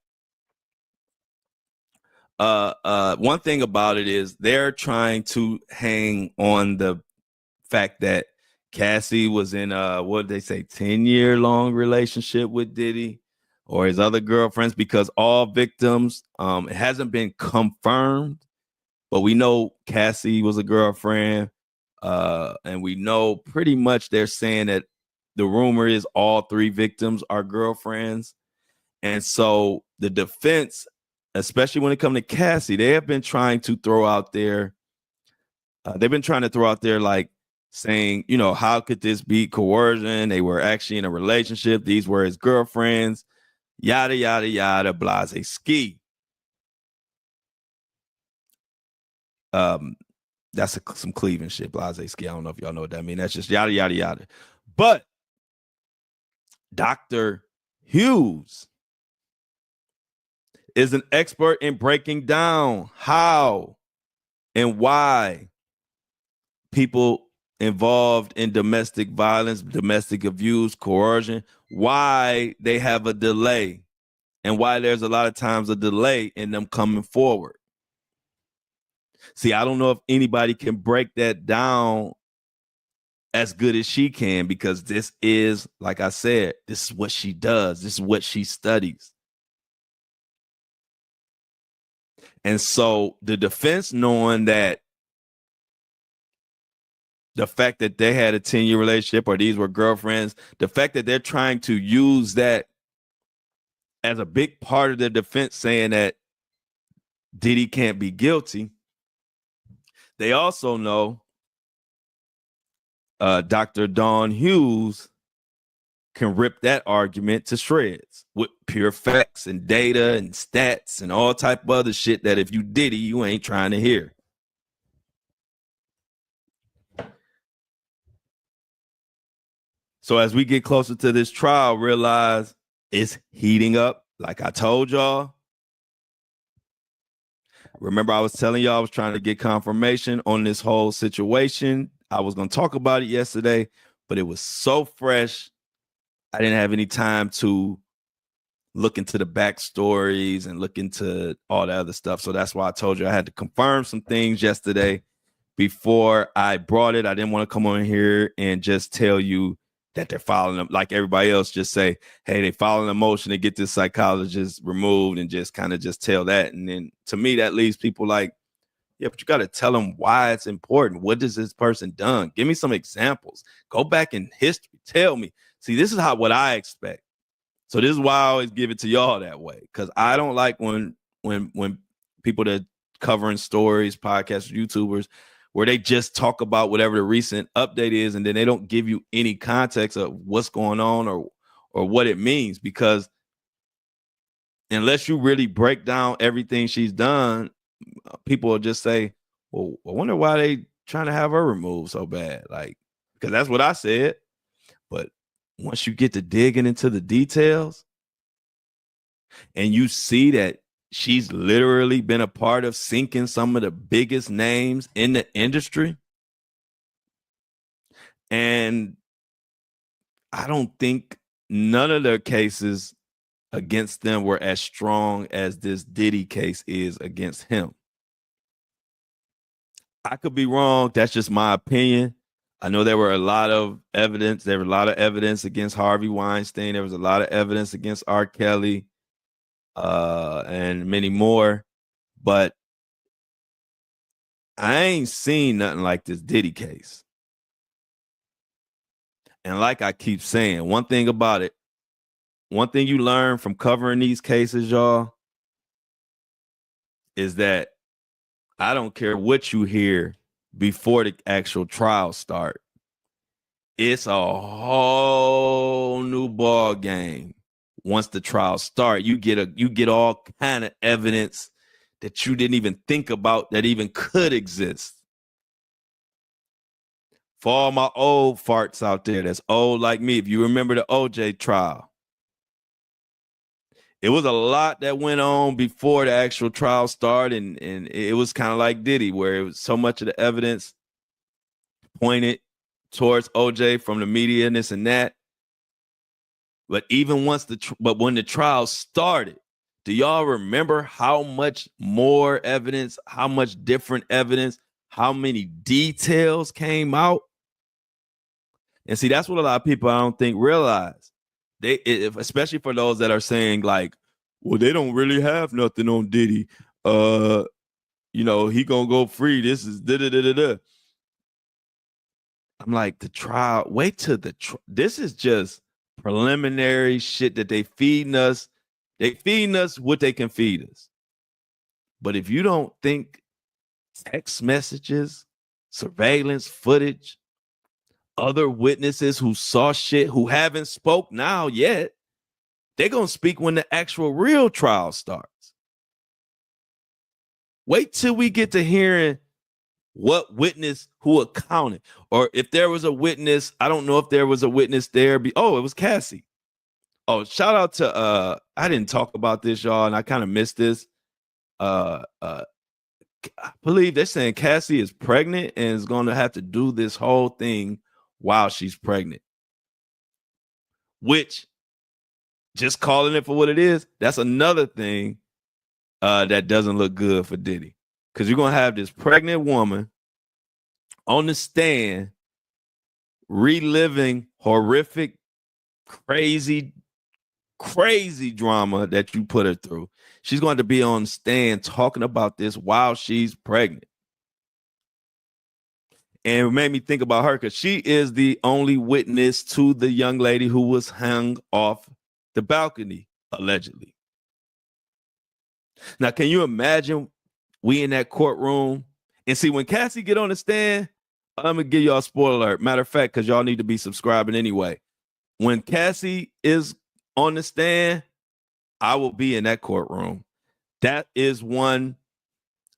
one thing about it is they're trying to hang on the fact that Cassie was in what did they say, 10-year long relationship with Diddy or his other girlfriends, because all victims, it hasn't been confirmed but we know Cassie was a girlfriend. And we know pretty much they're saying that the rumor is all 3 victims are girlfriends. And so the defense, especially when it comes to Cassie, they have been trying to throw out there. They've been trying to throw out there like saying, you know, how could this be coercion? They were actually in a relationship. These were his girlfriends, yada, yada, yada, blase ski. That's some Cleveland shit, blase ski. I don't know if y'all know what that means. That's just yada, yada, yada. But Dr. Hughes is an expert in breaking down how and why people involved in domestic violence, domestic abuse, coercion, why they have a delay and why there's a lot of times a delay in them coming forward. See, I don't know if anybody can break that down as good as she can, because this is, like I said, this is what she does. This is what she studies. And so the defense, knowing that the fact that they had a 10-year relationship or these were girlfriends, the fact that they're trying to use that as a big part of their defense, saying that Diddy can't be guilty, they also know Dr. Dawn Hughes can rip that argument to shreds with pure facts and data and stats and all type of other shit that if you Diddy, you ain't trying to hear. So as we get closer to this trial, realize it's heating up. Like I told y'all. Remember, I was telling y'all I was trying to get confirmation on this whole situation. I was going to talk about it yesterday, but it was so fresh. I didn't have any time to look into the backstories and look into all the other stuff. So that's why I told you I had to confirm some things yesterday before I brought it. I didn't want to come on here and just tell you that they're following them like everybody else, just say, hey, they following a motion to get this psychologist removed and just kind of just tell that. And then to me, that leaves people like, yeah, but you got to tell them why it's important. What has this person done? Give me some examples. Go back in history. Tell me. See, this is what I expect. So this is why I always give it to y'all that way, because I don't like when people that covering stories, podcasts, YouTubers, where they just talk about whatever the recent update is, and then they don't give you any context of what's going on or what it means. Because unless you really break down everything she's done, people will just say, well, I wonder why they trying to have her removed so bad. Like, because that's what I said. But once you get to digging into the details and you see that she's literally been a part of sinking some of the biggest names in the industry, and I don't think none of their cases against them were as strong as this Diddy case is against him. I could be wrong. That's just my opinion. I know there were a lot of evidence. There was a lot of evidence against Harvey Weinstein. There was a lot of evidence against R. Kelly and many more. But I ain't seen nothing like this Diddy case. And like I keep saying, one thing about it, one thing you learn from covering these cases, y'all, is that I don't care what you hear before the actual trial start. It's a whole new ball game. Once the trial start, you get all kind of evidence that you didn't even think about that even could exist. For all my old farts out there that's old like me, if you remember the OJ trial, it was a lot that went on before the actual trial started, and it was kind of like Diddy, where it was so much of the evidence pointed towards OJ from the media and this and that. But even when the trial started, do y'all remember how much more evidence, how much different evidence, how many details came out? And see, that's what a lot of people I don't think realize. Especially for those that are saying like, well, they don't really have nothing on Diddy. he gonna go free. This is da da da da da. I'm like, the trial. Wait till this is just preliminary shit that they feeding us. They feeding us what they can feed us. But if you don't think text messages, surveillance footage, other witnesses who saw shit who haven't spoke now yet, they're gonna speak when the actual real trial starts. Wait till we get to hearing what witness who accounted, or if there was a witness. I don't know if there was a witness there. It was Cassie. Oh, shout out to I didn't talk about this, y'all, and I kind of missed this. I believe they're saying Cassie is pregnant and is going to have to do this whole thing while she's pregnant, which, just calling it for what it is, that's another thing that doesn't look good for Diddy, because you're going to have this pregnant woman on the stand reliving horrific, crazy drama that you put her through. She's going to be on the stand talking about this while she's pregnant. And it made me think about her because she is the only witness to the young lady who was hung off the balcony, allegedly. Now, can you imagine we in that courtroom? And see, when Cassie get on the stand, I'm going to give y'all a spoiler alert. Matter of fact, because y'all need to be subscribing anyway. When Cassie is on the stand, I will be in that courtroom. That is one.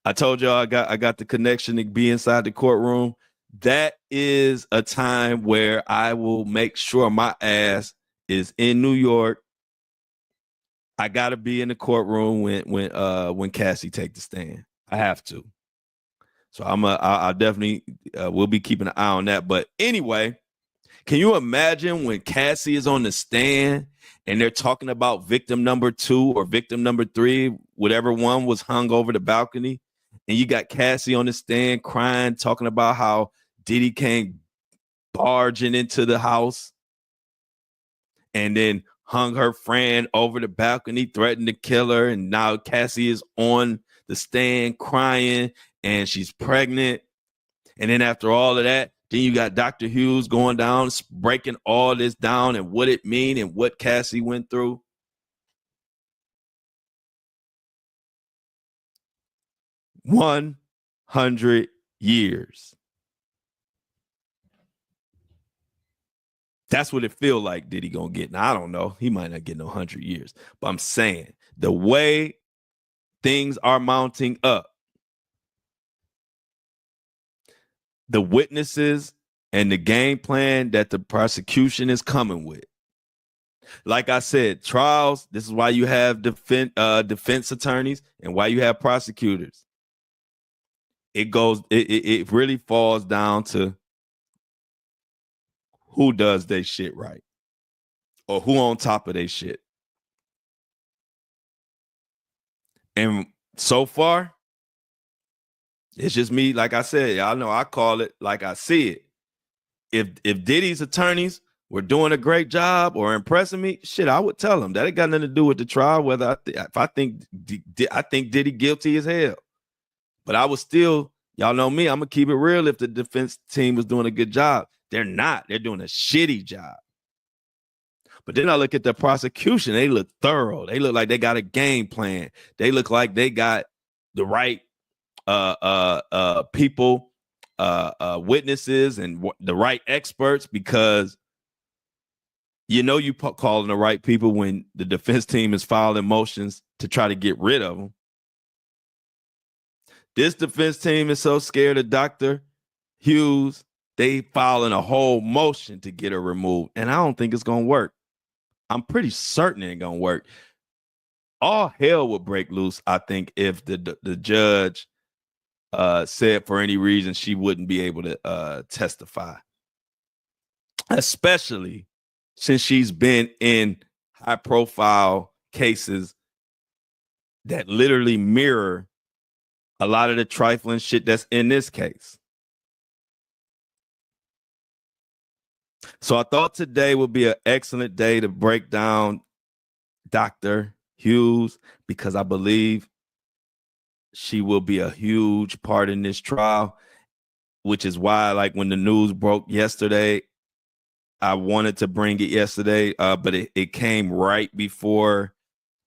I told y'all I got the connection to be inside the courtroom. That is a time where I will make sure my ass is in New York. I gotta be in the courtroom when Cassie take the stand. I have to. So I definitely will be keeping an eye on that. But anyway, can you imagine when Cassie is on the stand and they're talking about victim number 2 or victim number 3, whatever one was hung over the balcony, and you got Cassie on the stand crying, talking about how Diddy came barging into the house and then hung her friend over the balcony, threatened to kill her. And now Cassie is on the stand crying and she's pregnant. And then after all of that, then you got Dr. Hughes going down, breaking all this down and what it mean and what Cassie went through. 100 years. That's what it feel like Diddy gonna get. Now, I don't know. He might not get no 100 years. But I'm saying the way things are mounting up, the witnesses and the game plan that the prosecution is coming with. Like I said, trials, this is why you have defense attorneys and why you have prosecutors. It really falls down to who does their shit right or who on top of their shit. And so far, it's just me. Like I said, y'all know I call it like I see it. If Diddy's attorneys were doing a great job or impressing me, shit, I would tell them that ain't got nothing to do with the trial. Whether I think Diddy guilty as hell, but I was still, y'all know me, I'm gonna keep it real. If the defense team was doing a good job, they're not. They're doing a shitty job. But then I look at the prosecution. They look thorough. They look like they got a game plan. They look like they got the right people, witnesses, and the right experts, because you calling the right people when the defense team is filing motions to try to get rid of them. This defense team is so scared of Dr. Hughes, they filing a whole motion to get her removed. And I don't think it's going to work. I'm pretty certain it ain't going to work. All hell would break loose, I think, if the judge said for any reason she wouldn't be able to testify. Especially since she's been in high-profile cases that literally mirror a lot of the trifling shit that's in this case. So I thought today would be an excellent day to break down Dr. Hughes, because I believe she will be a huge part in this trial, which is why, like, when the news broke yesterday, I wanted to bring it yesterday, but it came right before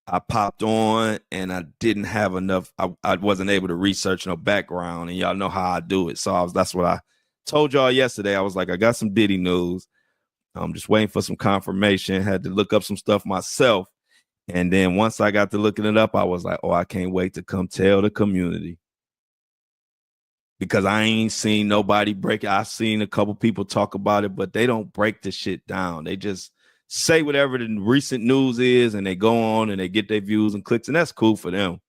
I popped on, and I didn't have enough. I wasn't able to research no background, and y'all know how I do it. So that's what I told y'all yesterday. I was like, I got some Diddy news. I'm just waiting for some confirmation. Had to look up some stuff myself. And then once I got to looking it up, I was like, oh, I can't wait to come tell the community. Because I ain't seen nobody break it. I've seen a couple people talk about it, but they don't break the shit down. They just say whatever the recent news is, and they go on and they get their views and clicks, and that's cool for them.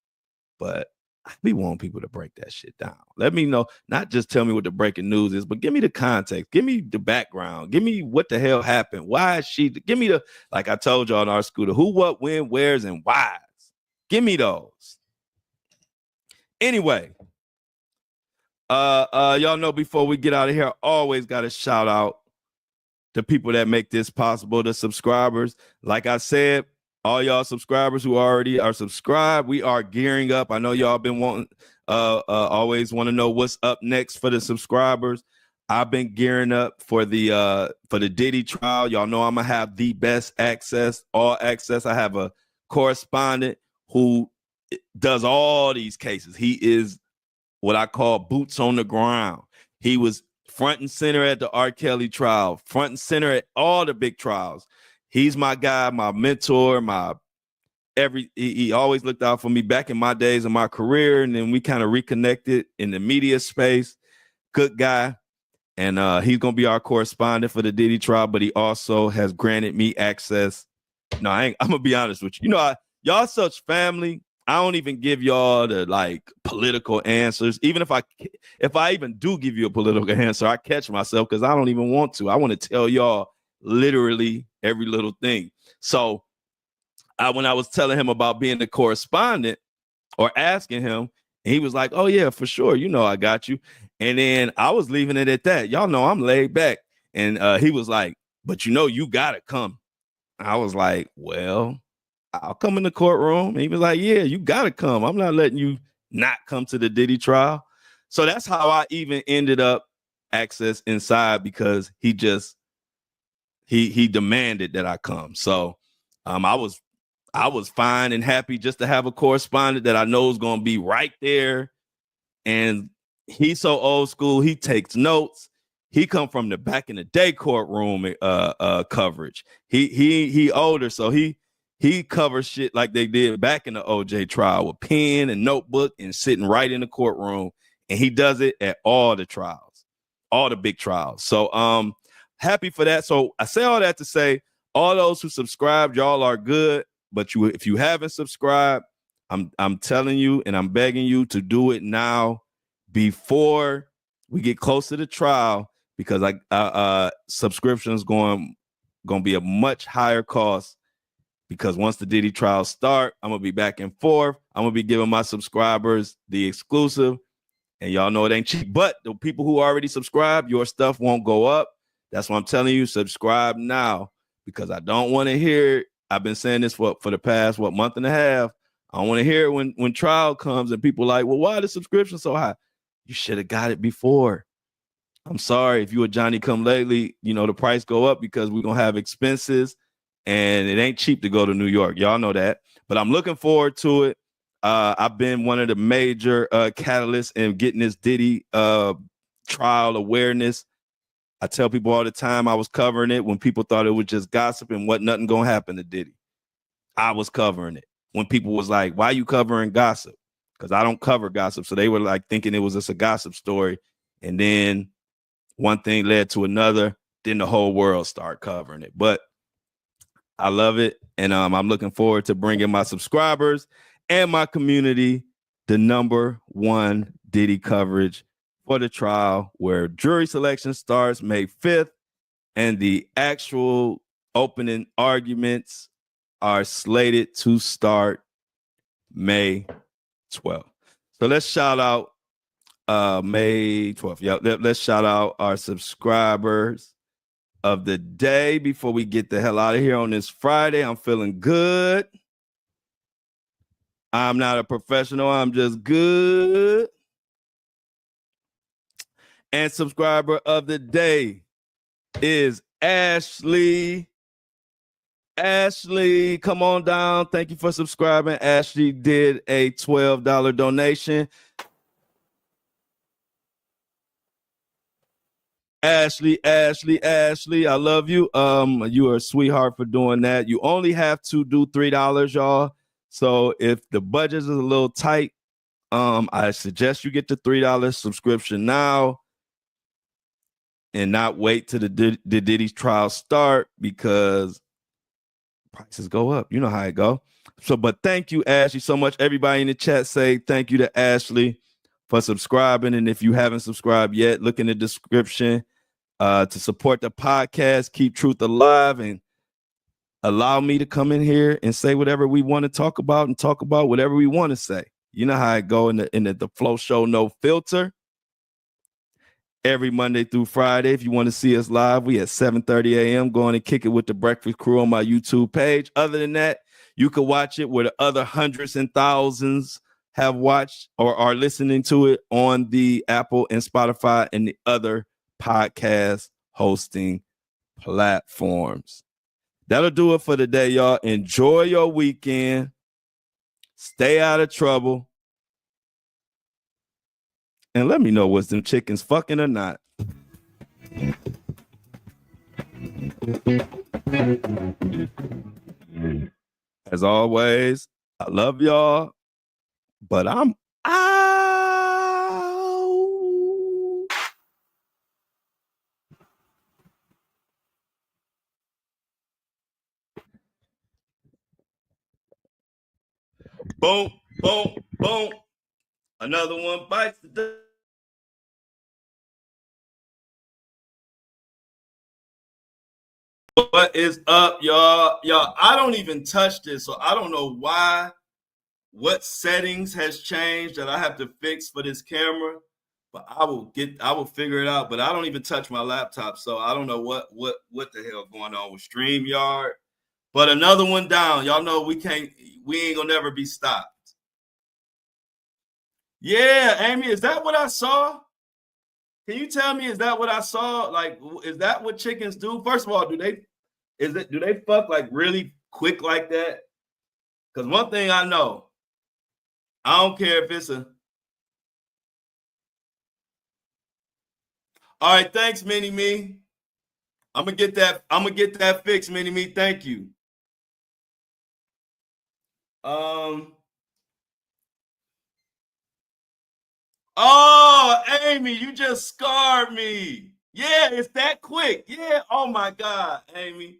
But I be wanting people to break that shit down. Let me know, not just tell me what the breaking news is, but give me the context. Give me the background. Give me what the hell happened. Why is she? Give me the, like I told y'all in our school, the who, what, when, where's, and whys. Give me those. Anyway, y'all know before we get out of here, always got to shout out the people that make this possible, the subscribers. Like I said, all y'all subscribers who already are subscribed, we are gearing up. I know y'all been wanting, always want to know what's up next for the subscribers. I've been gearing up for the Diddy trial. Y'all know I'm gonna have the best access, all access. I have a correspondent who does all these cases. He is what I call boots on the ground. He was front and center at the R. Kelly trial, front and center at all the big trials. He's my guy, my mentor, he always looked out for me back in my days of my career, and then we kind of reconnected in the media space. Good guy. And he's gonna be our correspondent for the Diddy trial, but he also has granted me access. No, I'm gonna be honest with you. You know, y'all such family. I don't even give y'all the like political answers. Even if I even do give you a political answer, I catch myself because I don't even want to. I want to tell y'all literally every little thing. So when I was telling him about being the correspondent or asking him, he was like, oh yeah, for sure. You know, I got you. And then I was leaving it at that. Y'all know I'm laid back. And he was like, but you know, you gotta come. I was like, well, I'll come in the courtroom. And he was like, yeah, you got to come. I'm not letting you not come to the Diddy trial. So that's how I even ended up access inside, because he demanded that I come. So I was fine and happy just to have a correspondent that I know is going to be right there. And he's so old school. He takes notes. He come from the back in the day courtroom coverage. He older, so he covers shit like they did back in the OJ trial with pen and notebook and sitting right in the courtroom. And he does it at all the trials, all the big trials. So happy for that. So I say all that to say, all those who subscribed, y'all are good. But if you haven't subscribed, I'm telling you and I'm begging you to do it now before we get close to the trial, because subscription is going to be a much higher cost, because once the Diddy trials start, I'm going to be back and forth. I'm going to be giving my subscribers the exclusive, and y'all know it ain't cheap. But the people who already subscribe, your stuff won't go up. That's what I'm telling you. Subscribe now, because I don't want to hear it. I've been saying this for the past, month and a half. I don't want to hear it when trial comes and people like, well, why the subscription so high? You should have got it before. I'm sorry if you a Johnny come lately, you know, the price go up because we're going to have expenses, and it ain't cheap to go to New York. Y'all know that. But I'm looking forward to it. I've been one of the major catalysts in getting this Diddy trial awareness. I tell people all the time I was covering it when people thought it was just gossip and what nothing going to happen to Diddy. I was covering it when people was like, why are you covering gossip? Because I don't cover gossip. So they were like thinking it was just a gossip story. And then one thing led to another. Then the whole world started covering it. But I love it. And I'm looking forward to bringing my subscribers and my community the #1 Diddy coverage for the trial, where jury selection starts May 5th and the actual opening arguments are slated to start May 12th. So let's shout out May 12th. Yeah, let's shout out our subscribers of the day before we get the hell out of here on this Friday. I'm feeling good. I'm not a professional. I'm just good. And subscriber of the day is Ashley. Ashley, come on down. Thank you for subscribing. Ashley did a $12 donation. Ashley, I love you. You are a sweetheart for doing that. You only have to do $3, y'all. So if the budget is a little tight, I suggest you get the $3 subscription now and not wait till the Diddy's trial start, because prices go up. You know how it go. So, but thank you, Ashley, so much. Everybody in the chat say thank you to Ashley for subscribing. And if you haven't subscribed yet, look in the description to support the podcast, keep truth alive, and allow me to come in here and say whatever we want to talk about and talk about whatever we want to say. You know how it go in the Flow Show, no filter. Every Monday through Friday. If you want to see us live, we at 7:30 a.m. going and kick it with the Breakfast Crew on my YouTube page. Other than that, you can watch it where the other hundreds and thousands have watched or are listening to it on the Apple and Spotify and the other podcast hosting platforms. That'll do it for today, y'all. Enjoy your weekend. Stay out of trouble. And let me know, was them chickens fucking or not? As always, I love y'all, but I'm out. Boom, boom, boom. Another one bites the dust. What is up, y'all? Y'all, I don't even touch this, so I don't know what settings has changed that I have to fix for this camera, but I will figure it out. But I don't even touch my laptop, so I don't know what the hell going on with StreamYard. But another one down. Y'all know we ain't gonna never be stopped. Yeah, Amy, is that what I saw? Can you tell me, is that what I saw? Like, is that what chickens do? First of all, do they fuck like really quick like that? Because one thing I know, I don't care if it's a. All right, thanks, Mini Me. I'm gonna get that fixed, Mini Me. Thank you. Oh, Amy, you just scarred me. Yeah, it's that quick. Yeah. Oh my God, Amy.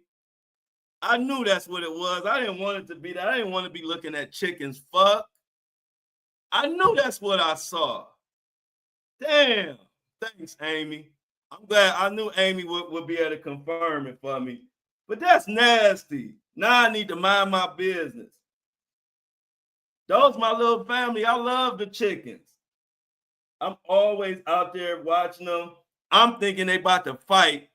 I knew that's what it was. I didn't want it to be that. I didn't want to be looking at chickens fuck. I knew that's what I saw. Damn. Thanks, Amy. I'm glad. I knew Amy would be able to confirm it for me. But that's nasty. Now I need to mind my business. Those my little family. I love the chickens. I'm always out there watching them. I'm thinking they about to fight.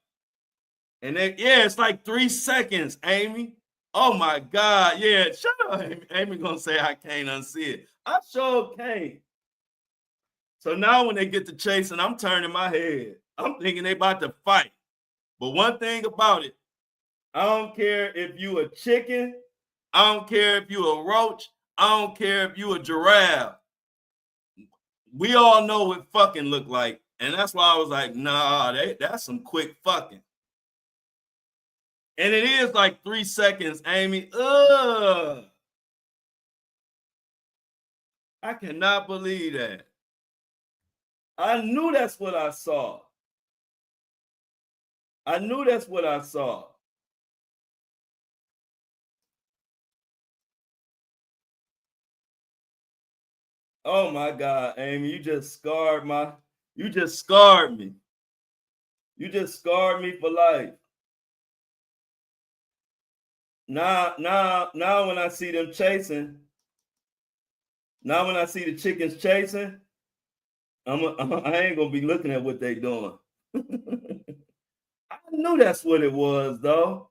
And it's like 3 seconds, Amy. Oh my God. Yeah, shut up, Amy. Amy gonna say I can't unsee it. I sure can't. So now when they get to chasing, I'm turning my head. I'm thinking they about to fight. But one thing about it, I don't care if you a chicken, I don't care if you a roach, I don't care if you a giraffe. We all know what fucking look like. And that's why I was like, nah, that's some quick fucking. And it is like 3 seconds, Amy. Ugh. I cannot believe that. I knew that's what I saw. I knew that's what I saw. Oh my God, Amy, you just scarred me. You just scarred me for life. Now when I see them chasing, now when I see the chickens chasing, I ain't gonna be looking at what they doing. I knew that's what it was, though.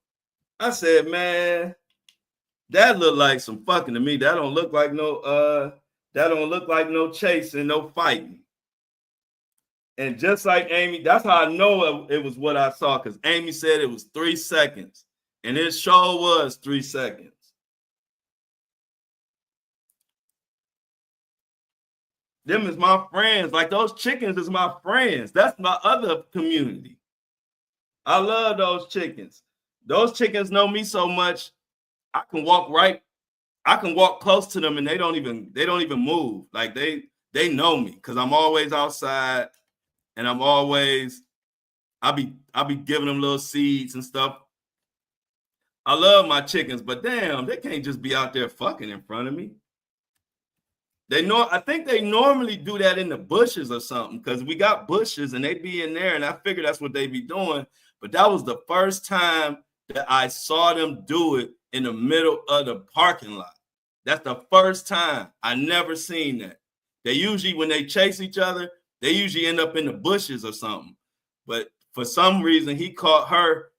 I said, man, That look like some fucking to me. That don't look like no chasing, no fighting. And just like Amy, that's how I know it was what I saw, because Amy said it was 3 seconds. And it sure was 3 seconds. Them is my friends. Like, those chickens is my friends. That's my other community. I love those chickens. Those chickens know me so much. I can walk close to them and they don't even move. Like, they know me because I'm always outside, and I'll be giving them little seeds and stuff. I love my chickens, but damn, they can't just be out there fucking in front of me. I think they normally do that in the bushes or something, because we got bushes and they be in there, and I figure that's what they be doing. But that was the first time that I saw them do it in the middle of the parking lot. That's the first time. I never seen that. They usually, when they chase each other, they usually end up in the bushes or something. But for some reason, he caught her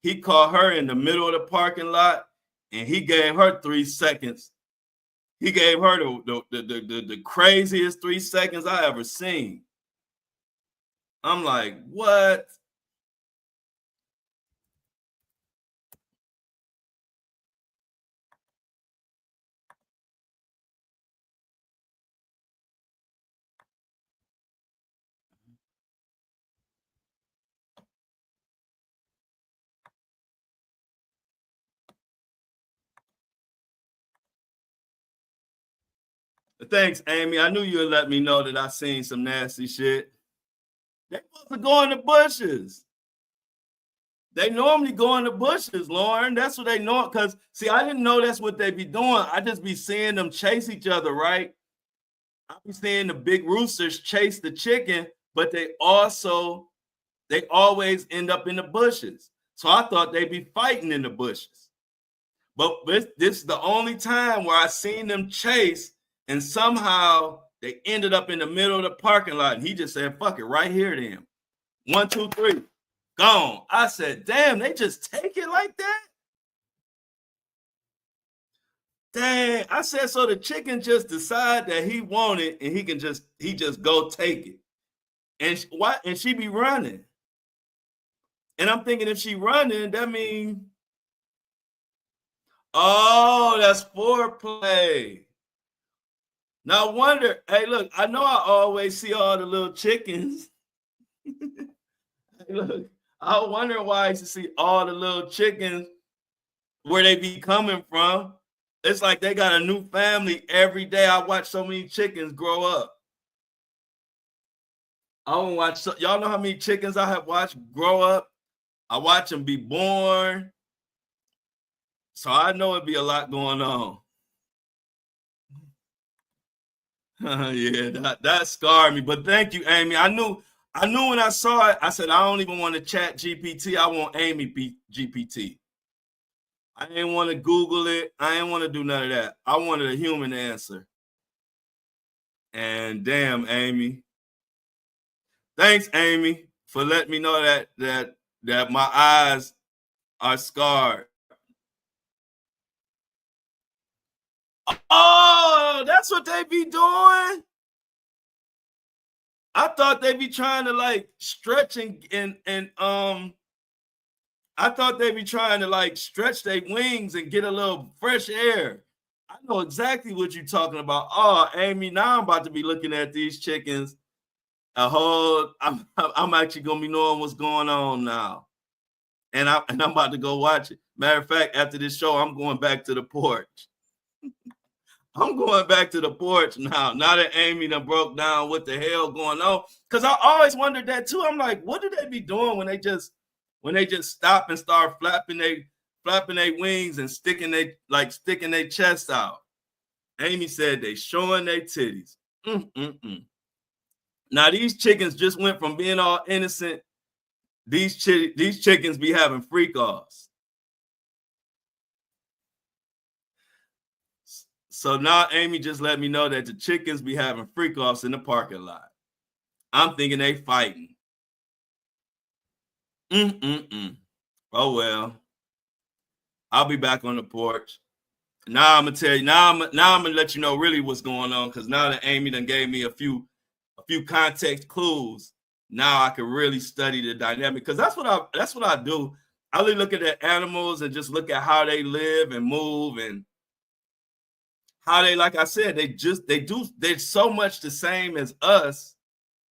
in the middle of the parking lot, and he gave her 3 seconds. He gave her the craziest 3 seconds I ever seen. I'm like, what? Thanks, Amy. I knew you'd let me know that I seen some nasty shit. They supposed to go in the bushes. They normally go in the bushes, Lauren. That's what they know. Because, see, I didn't know that's what they be doing. I just be seeing them chase each other, right? I be seeing the big roosters chase the chicken, but they always end up in the bushes. So I thought they'd be fighting in the bushes. But this is the only time where I seen them chase, and somehow they ended up in the middle of the parking lot. And he just said, fuck it, right here then. 1, 2, 3, gone. I said, damn, they just take it like that? Dang. I said, so the chicken just decide that he wanted, and he just go take it. And she be running. And I'm thinking, if she running, that means, oh, that's foreplay. Now, I wonder, hey, look, I know I always see all the little chickens. Hey, look, I wonder why I used to see all the little chickens, where they be coming from. It's like they got a new family every day. I watch so many chickens grow up. I don't watch, y'all know how many chickens I have watched grow up? I watch them be born. So I know it'd be a lot going on. Yeah, that scarred me. But thank you, Amy. I knew when I saw it, I said, I don't even want to chat GPT. I want Amy GPT. I didn't want to Google it. I didn't want to do none of that. I wanted a human answer. And damn, Amy. Thanks, Amy, for letting me know that my eyes are scarred. Oh, that's what they be doing? I thought they'd be trying to like stretch and I thought they'd be trying to like stretch their wings and get a little fresh air. I know exactly what you're talking about. Oh, Amy, now I'm about to be looking at these chickens. I'm actually gonna be knowing what's going on now. And I'm about to go watch it. Matter of fact, after this show, I'm going back to the porch. I'm going back to the porch now. Now that Amy done broke down what the hell going on. Because I always wondered that too. I'm like, what do they be doing when they just stop and start flapping their wings and sticking their chest out? Amy said they showing their titties. Now these chickens just went from being all innocent. These chickens be having freak offs. So now Amy just let me know that the chickens be having freak offs in the parking lot. I'm thinking they fighting. Oh well. I'll be back on the porch. Now I'm gonna tell you. Now I'm gonna let you know really what's going on, because now that Amy done gave me a few context clues, now I can really study the dynamic. Because that's what I do. I really look at the animals and just look at how they live and move and how they, like I said, they're so much the same as us.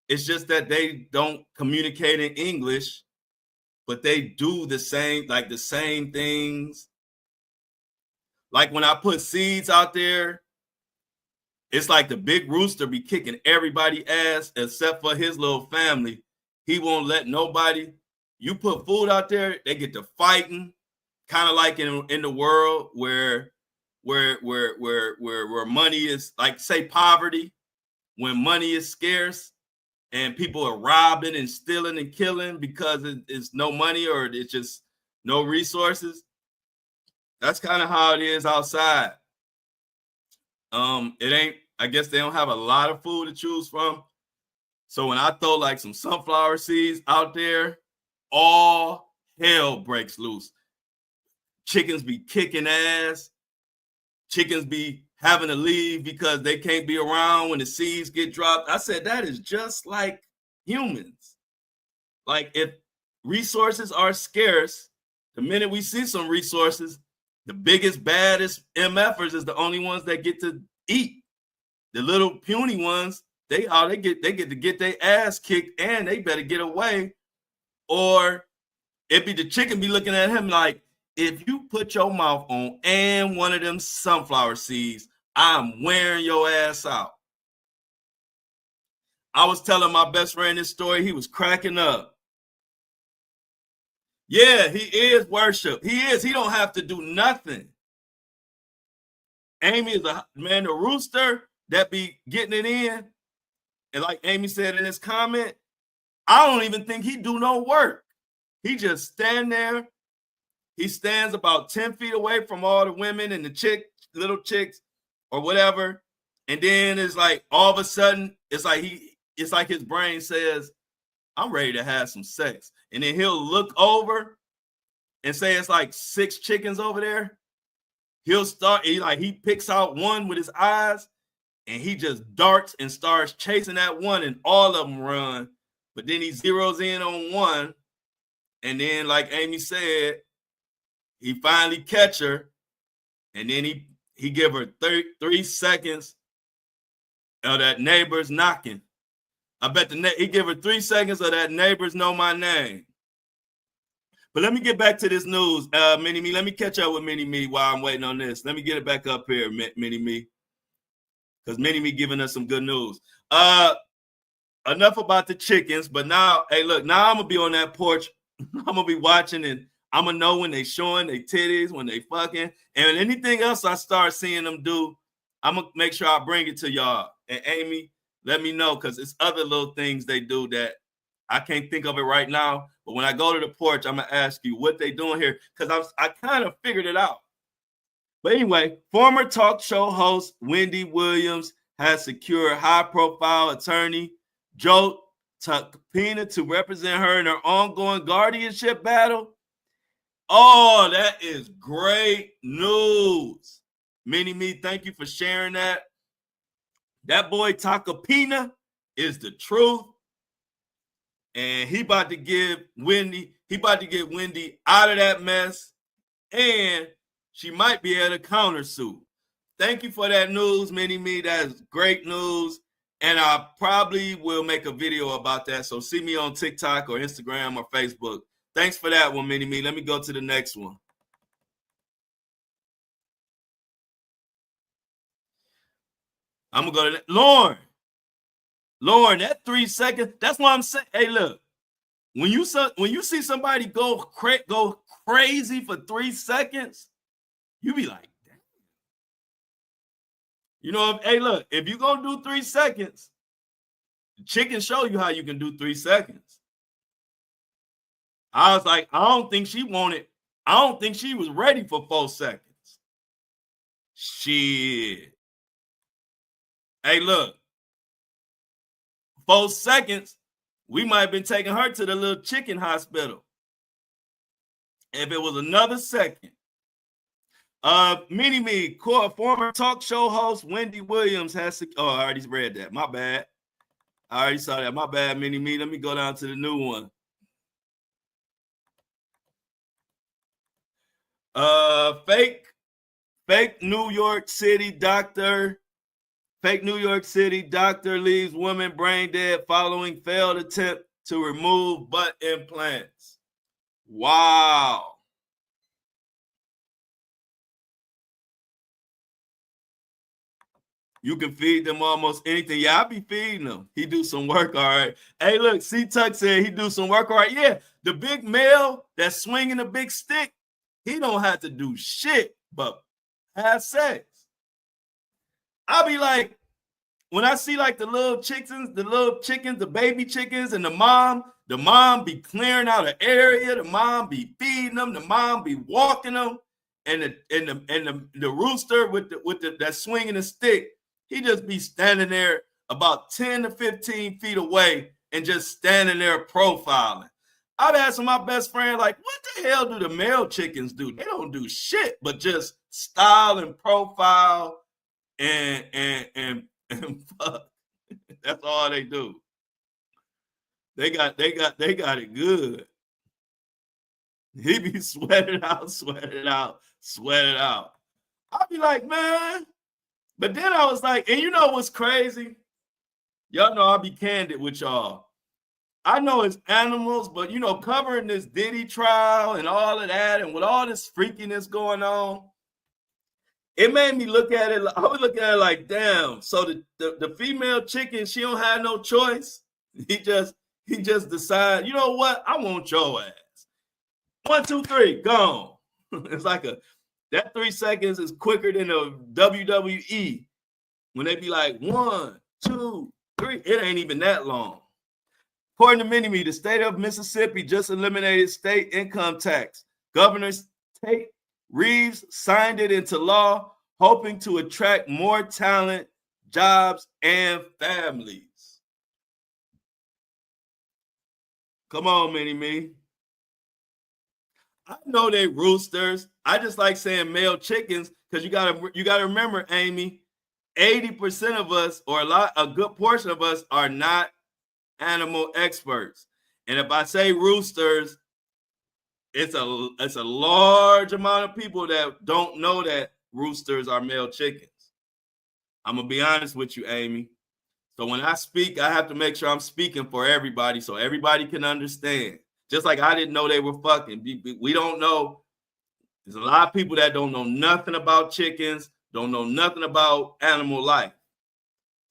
It's just that they don't communicate in English, but they do the same things. Like when I put seeds out there, it's like the big rooster be kicking everybody ass except for his little family. He won't let nobody. You put food out there, they get to fighting, kind of like in the world where money is, like, say, poverty, when money is scarce and people are robbing and stealing and killing because it's no money or it's just no resources. That's kind of how it is outside. It ain't, I guess they don't have a lot of food to choose from. So when I throw like some sunflower seeds out there, all hell breaks loose. Chickens be kicking ass. Chickens be having to leave because they can't be around when the seeds get dropped. I said, that is just like humans. Like, if resources are scarce, the minute we see some resources, the biggest, baddest MFers is the only ones that get to eat. The little puny ones, they get to get their ass kicked, and they better get away. Or it be the chicken be looking at him like, if you put your mouth on and one of them sunflower seeds, I'm wearing your ass out. I was telling my best friend this story. He was cracking up. Yeah, he is worship. He is. He don't have to do nothing. Amy is the rooster that be getting it in. And like Amy said in his comment, I don't even think he do no work. He just stand there. He stands about 10 feet away from all the women and the little chicks or whatever. And then it's like, all of a sudden, it's like his brain says, I'm ready to have some sex. And then he'll look over and say it's like 6 chickens over there. He'll start, he picks out one with his eyes, and he just darts and starts chasing that one, and all of them run. But then he zeroes in on one, and then, like Amy said, he finally catch her, and then he give her 3 seconds of that neighbor's knocking. I bet he give her 3 seconds of that neighbors know my name. But let me get back to this news, Mini Me. Let me catch up with Mini Me while I'm waiting on this. Let me get it back up here, Mini Me, because Mini Me giving us some good news. Enough about the chickens, but now, hey, look, now I'm gonna be on that porch. I'm gonna be watching, and I'm gonna know when they showing their titties, when they fucking, and anything else I start seeing them do, I'm gonna make sure I bring it to y'all. And Amy, let me know, because it's other little things they do that I can't think of it right now. But when I go to the porch, I'm gonna ask you what they doing here, because I kind of figured it out. But anyway, former talk show host Wendy Williams has secured high-profile attorney Joe Tacopina to represent her in her ongoing guardianship battle. Oh, that is great news. Mini Me, thank you for sharing that. That boy Tacopina is the truth. And he about to get Wendy out of that mess. And she might be able to countersue. Thank you for that news, Mini Me. That's great news. And I probably will make a video about that. So see me on TikTok or Instagram or Facebook. Thanks for that one, Mini Me. Let me go to the next one. I'm going to go to Lauren. Lauren, that 3 seconds, that's what I'm saying. Hey, look, when you see somebody go crazy for 3 seconds, you be like, damn. You know, hey, look, if you're going to do 3 seconds, the chicken show you how you can do 3 seconds. I was like, I don't think she was ready for 4 seconds. Shit. Hey, look, 4 seconds, we might have been taking her to the little chicken hospital. If it was another second. Mini Me, former talk show host Wendy Williams has. Oh, I already read that. My bad. I already saw that. My bad, Mini Me. Let me go down to the new one. Fake New York City doctor. Fake New York City doctor leaves woman brain dead following failed attempt to remove butt implants. Wow. You can feed them almost anything. Yeah, I be feeding them. He do some work, all right. Hey, look, C Tuck said he do some work, all right. Yeah, the big male that's swinging the big stick, he don't have to do shit but have sex. I be like, when I see like the little chickens, the baby chickens, and the mom be clearing out an area, the mom be feeding them, the mom be walking them, and the rooster with the that swinging the stick, he just be standing there about 10 to 15 feet away and just standing there profiling. I've asked my best friend, like, what the hell do the male chickens do? They don't do shit but just style and profile and fuck. That's all they do. They got it good. He be sweating out. I'll be like, man. But then I was like, and you know what's crazy? Y'all know I'll be candid with y'all. I know it's animals, but you know, covering this Diddy trial and all of that, and with all this freakiness going on, it made me look at it. I was looking at it like, damn. So the female chicken, she don't have no choice. He just decide, you know what? I want your ass. 1, 2, 3, gone. It's like that 3 seconds is quicker than a WWE when they be like 1, 2, 3. It ain't even that long. According to Mini-Me, the state of Mississippi just eliminated state income tax. Governor Tate Reeves signed it into law, hoping to attract more talent, jobs, and families. Come on, Mini-Me. I know they roosters. I just like saying male chickens because you gotta remember, Amy, 80% of us, or a good portion of us, are not animal experts. And if I say roosters, it's a large amount of people that don't know that roosters are male chickens. I'm gonna be honest with you, Amy. So when I speak, I have to make sure I'm speaking for everybody so everybody can understand. Just like I didn't know they were fucking. We don't know. There's a lot of people that don't know nothing about chickens, don't know nothing about animal life.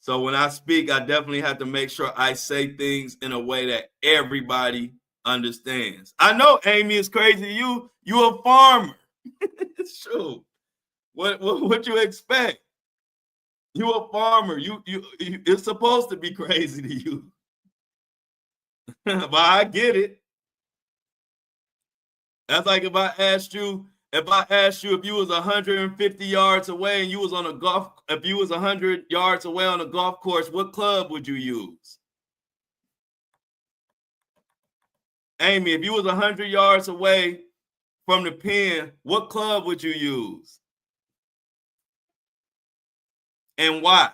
So when I speak, I definitely have to make sure I say things in a way that everybody understands. I know, Amy, it's crazy. You a farmer. It's true. What you expect? You a farmer. You it's supposed to be crazy to you. But I get it. That's like if I asked you if you was 150 yards away and you was on if you was 100 yards away on a golf course, what club would you use? Amy, if you was 100 yards away from the pin, what club would you use? And why?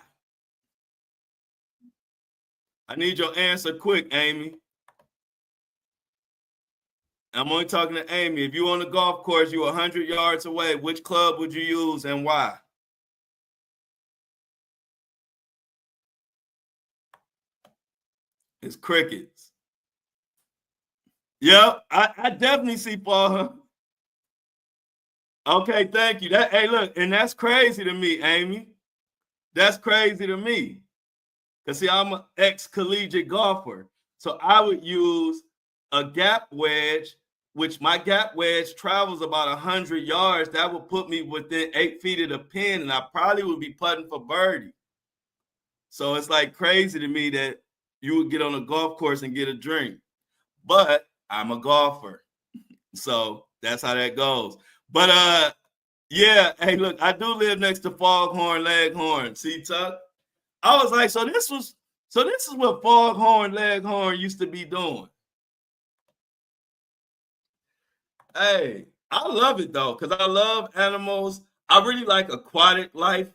I need your answer quick, Amy. I'm only talking to Amy. If you're on the golf course, you're 100 yards away, which club would you use and why? It's crickets. Yep, I definitely see Paul. Okay, thank you. Hey, look, and that's crazy to me, Amy. That's crazy to me. Because, see, I'm an ex-collegiate golfer. So I would use a gap wedge, which my gap wedge travels about 100 yards. That would put me within 8 feet of the pin, and I probably would be putting for birdie. So it's like crazy to me that you would get on a golf course and get a drink. But I'm a golfer. So that's how that goes. But yeah, hey, look, I do live next to Foghorn Leghorn. See, Tuck? I was like, so this is what Foghorn Leghorn used to be doing. Hey, I love it though, because I love animals. I really like aquatic life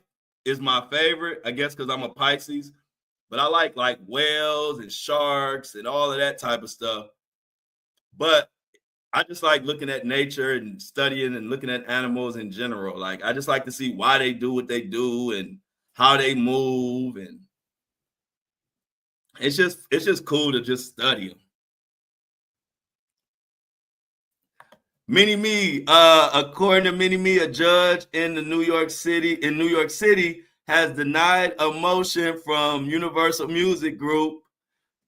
is my favorite, I guess because I'm a Pisces. But I like whales and sharks and all of that type of stuff. But I just like looking at nature and studying and looking at animals in general. Like I just like to see why they do what they do and how they move, and it's just cool to just study them. Mini Me, according to Mini Me, a judge in New York City, has denied a motion from Universal Music Group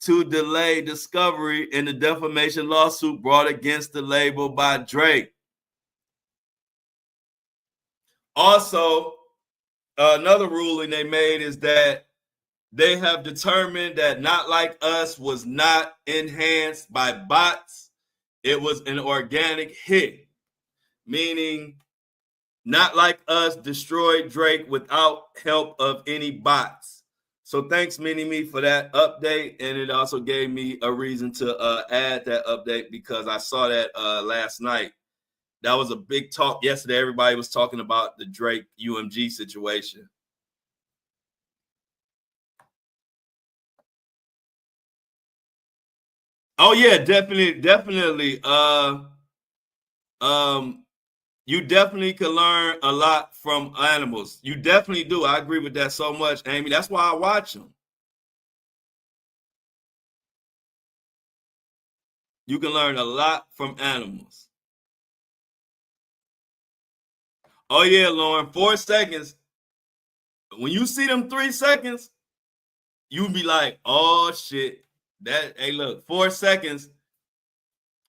to delay discovery in the defamation lawsuit brought against the label by Drake. Also, another ruling they made is that they have determined that Not Like Us was not enhanced by bots. It was an organic hit, meaning Not Like Us destroyed Drake without help of any bots. So thanks, Mini Me, for that update. And it also gave me a reason to add that update because I saw that last night. That was a big talk yesterday. Everybody was talking about the Drake UMG situation. Oh yeah, definitely. You definitely can learn a lot from animals. You definitely do. I agree with that so much, Amy. That's why I watch them. You can learn a lot from animals. Oh yeah, Lauren. 4 seconds. When you see them 3 seconds, you be like, "Oh shit!" That hey, look, 4 seconds,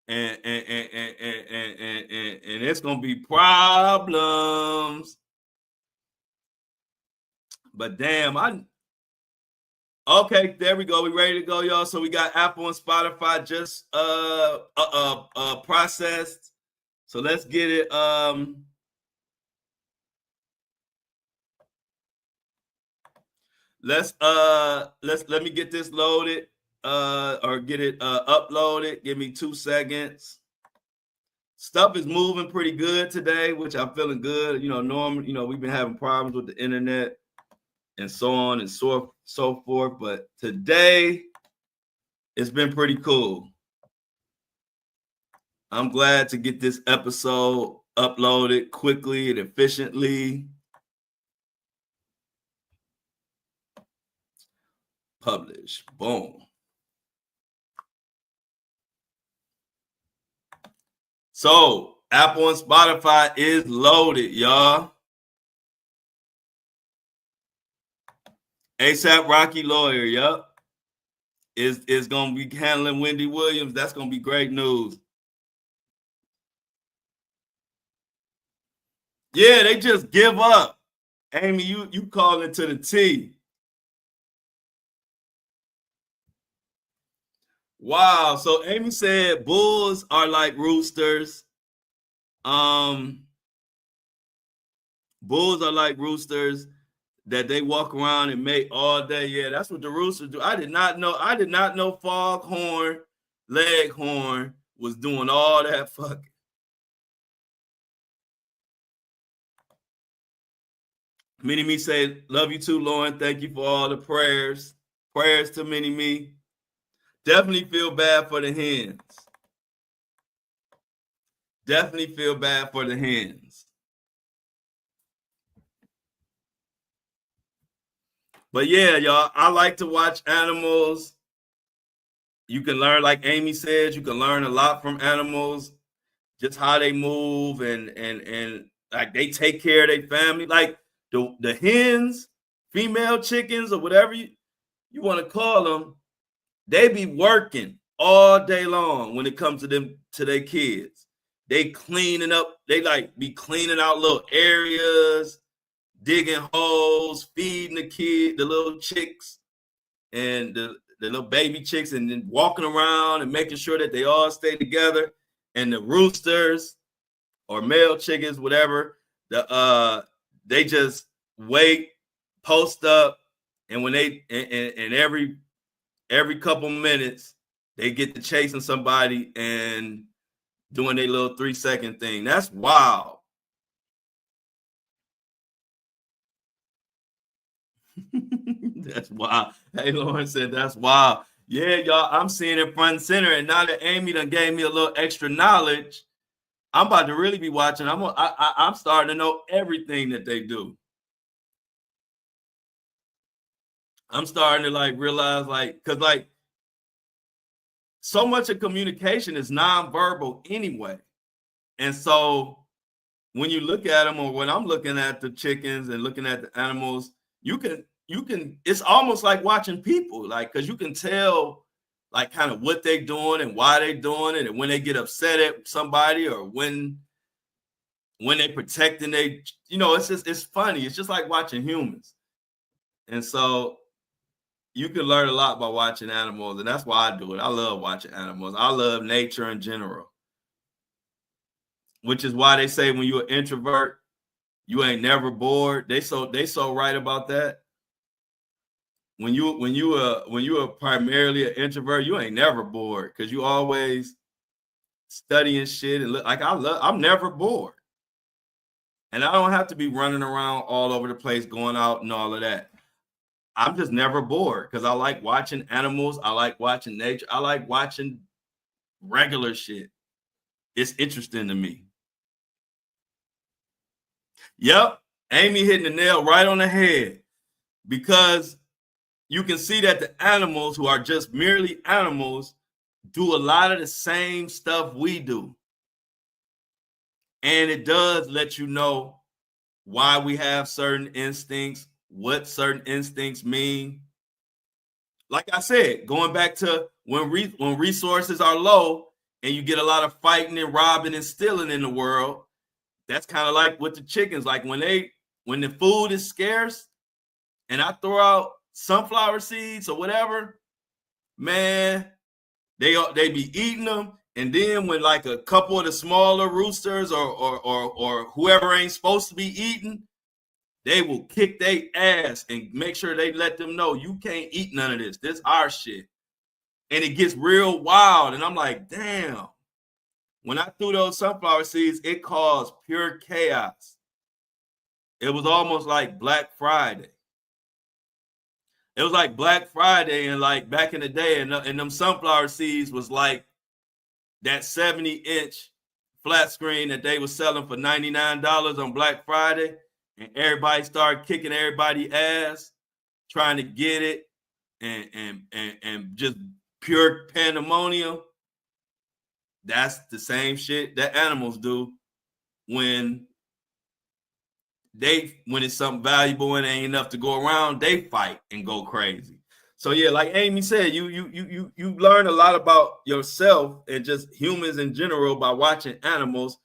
and it's gonna be problems. But damn, I okay. There we go. We ready to go, y'all. So we got Apple and Spotify just processed. So let's get it. Let me get this loaded or get it uploaded. Give me 2 seconds. Stuff is moving pretty good today, which I'm feeling good. Normally, we've been having problems with the internet and so on and so forth, but today it's been pretty cool. I'm glad to get this episode uploaded quickly and efficiently. Publish. Boom. So Apple and Spotify is loaded, y'all. ASAP Rocky Lawyer, yup. Is gonna be handling Wendy Williams. That's gonna be great news. Yeah, they just give up. Amy, you call it to the T. Wow. So Amy said bulls are like roosters. Um, bulls are like roosters that they walk around and mate all day. Yeah, that's what the roosters do. I did not know Foghorn Leghorn was doing all that fucking. Mini Me say, love you too, Lauren. Thank you for all the prayers. Prayers to Mini Me. Definitely feel bad for the hens. Definitely feel bad for the hens. But yeah, y'all, I like to watch animals. You can learn, like Amy says, you can learn a lot from animals, just how they move and like they take care of their family. Like the hens, female chickens, or whatever you want to call them, they be working all day long when it comes to them to their kids. They cleaning up, they like be cleaning out little areas, digging holes, feeding the little chicks and the little baby chicks, and then walking around and making sure that they all stay together. And the roosters or male chickens, whatever, they just wait, post up, and when they and every couple minutes they get to chasing somebody and doing their little 3-second thing. That's wild. That's wild. Hey, Lauren said that's wild. Yeah, y'all, I'm seeing it front and center. And now that Amy done gave me a little extra knowledge, I'm about to really be watching. I'm starting to know everything that they do. I'm starting to like realize because so much of communication is nonverbal anyway. And so when you look at them, or when I'm looking at the chickens and looking at the animals, you can, it's almost like watching people, like, because you can tell like kind of what they're doing and why they're doing it, and when they get upset at somebody, or when they're protecting it's funny. It's just like watching humans. And so you can learn a lot by watching animals, and that's why I do it. I love watching animals. I love nature in general, which is why they say when you're an introvert, you ain't never bored. They so right about that. When you are primarily an introvert, you ain't never bored, because you always studying shit and look like I'm never bored. And I don't have to be running around all over the place, going out and all of that. I'm just never bored, because I like watching animals. I like watching nature. I like watching regular shit. It's interesting to me. Yep. Amy hitting the nail right on the head, because you can see that the animals, who are just merely animals, do a lot of the same stuff we do. And it does let you know why we have certain instincts, what certain instincts mean. Like I said, going back to when resources are low and you get a lot of fighting and robbing and stealing in the world, that's kind of like with the chickens. Like when the food is scarce and I throw out sunflower seeds or whatever, man, they be eating them. And then when like a couple of the smaller roosters or whoever ain't supposed to be eating, they will kick their ass and make sure they let them know, you can't eat none of this. This our shit. And it gets real wild. And I'm like, damn. When I threw those sunflower seeds, it caused pure chaos. It was almost like Black Friday. It was like Black Friday, and like back in the day, and them sunflower seeds was like that 70-inch flat screen that they were selling for $99 on Black Friday, and everybody started kicking everybody's ass trying to get it, and just pure pandemonium. That's the same shit that animals do when it's something valuable and ain't enough to go around. They fight and go crazy. So yeah, like Amy said, you learn a lot about yourself and just humans in general by watching animals,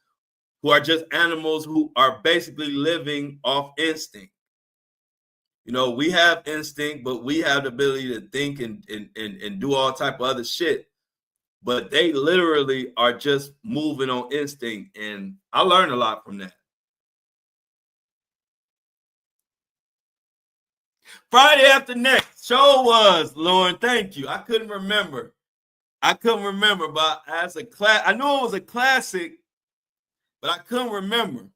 who are just animals who are basically living off instinct. We have instinct, but we have the ability to think and do all type of other shit. But they literally are just moving on instinct, and I learned a lot from that. Friday After Next show was, Lauren, thank you. I couldn't remember, but as a class, I knew it was a classic, but I couldn't remember.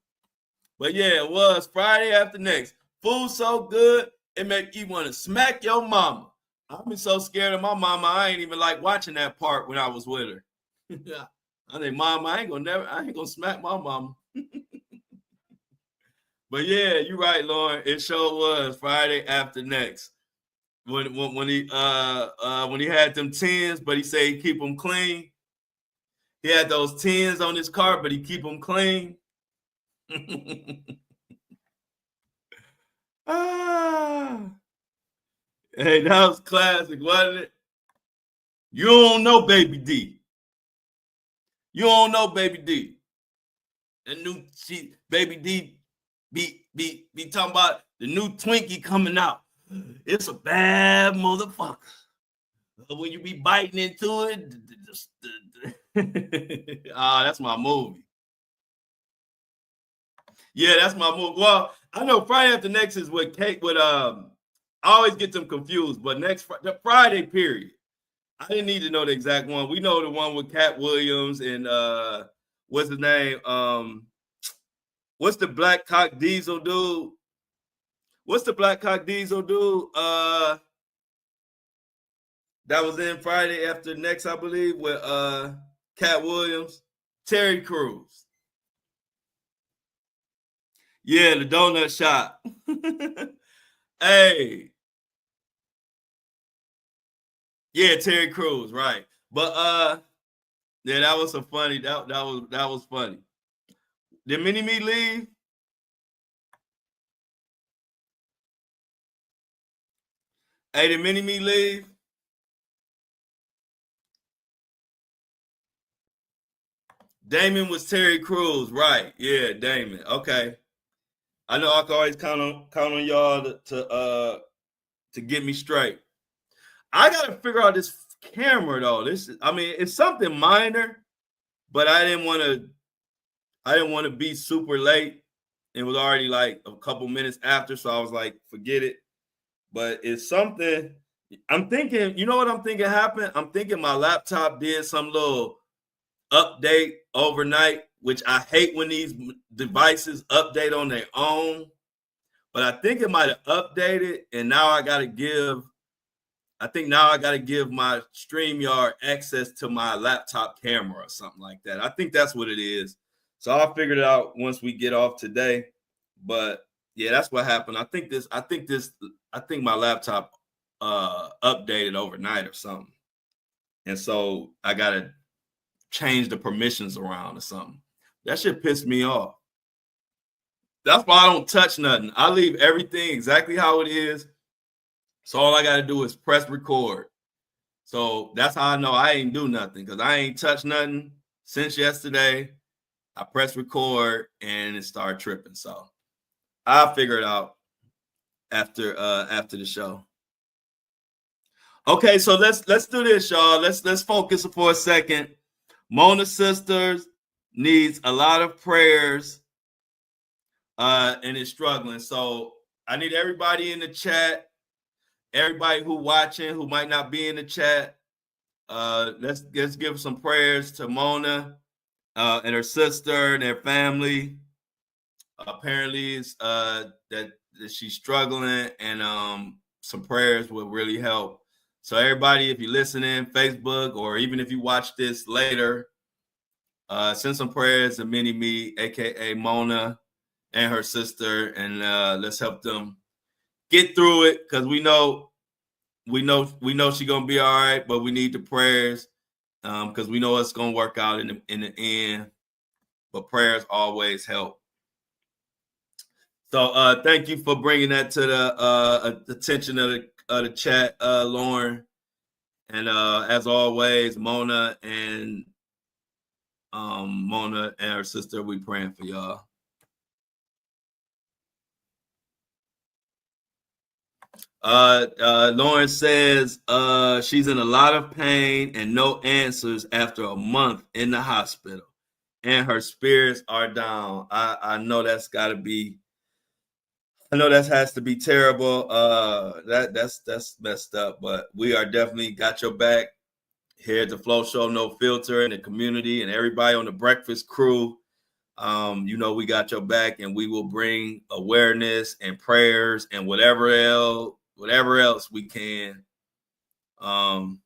But yeah, it was Friday After Next. Food so good, it make you want to smack your mama. I've been so scared of my mama, I ain't even like watching that part when I was with her. I think, Mom, I ain't gonna smack my mama. But yeah, you're right, Lauren. It sure was Friday After Next. When he had them tins, but he said he keep them clean. He had those tins on his car, but he keep them clean. Hey, that was classic, wasn't it? You don't know Baby D. You don't know Baby D. Baby D be talking about the new Twinkie coming out. It's a bad motherfucker. When you be biting into it, that's my movie. Yeah, that's my movie. Well, I know Friday After Next is with Kate. I always get them confused, but the Friday period. I didn't need to know the exact one. We know the one with Cat Williams and what's his name? What's the Black Cock Diesel dude? What's the Black Cock Diesel dude? That was in Friday After Next, I believe, with Cat Williams, Terry Crews. Yeah, the donut shop. Hey. Yeah, Terry Crews, right. But yeah, that was some funny. That was funny. Did Mini Me leave? Hey, did Mini Me leave? Damon was Terry Crews, right? Yeah, Damon. Okay. I know I can always count on y'all to get me straight. I gotta figure out this camera though. It's something minor, but I didn't want to be super late. It was already like a couple minutes after, so I was like, forget it. But it's something. I'm thinking, you know what I'm thinking happened? I'm thinking my laptop did some little update overnight, which I hate when these devices update on their own. But I think it might have updated, and now I got to give my StreamYard access to my laptop camera or something like that. I think that's what it is. So I'll figure it out once we get off today. But yeah, that's what happened. I think my laptop updated overnight or something. And so I gotta change the permissions around or something. That shit pissed me off. That's why I don't touch nothing. I leave everything exactly how it is. So all I gotta do is press record. So that's how I know I ain't do nothing, because I ain't touched nothing since yesterday. I press record and it started tripping. So I'll figure it out after the show. Okay, so let's do this, y'all. Let's focus for a second. Mona Sisters needs a lot of prayers and is struggling. So I need everybody in the chat, everybody who watching who might not be in the chat. Let's give some prayers to Mona and her sister and their family. Apparently, it's that she's struggling, and some prayers will really help. So everybody, if you're listening, Facebook, or even if you watch this later, send some prayers to Mini Me, aka Mona, and her sister, and let's help them get through it, because we know she's gonna be all right, but we need the prayers, because we know it's gonna work out in the end. But prayers always help. So thank you for bringing that to the attention of the chat, Lauren. And as always, Mona and her sister, we praying for y'all. Lauren says she's in a lot of pain and no answers after a month in the hospital, and her spirits are down. I know that's got to be. I know that has to be terrible. That's messed up, but we are definitely got your back here at the Flow Show, No Filter, and the community and everybody on the breakfast crew. We got your back, and we will bring awareness and prayers and whatever else we can. Oh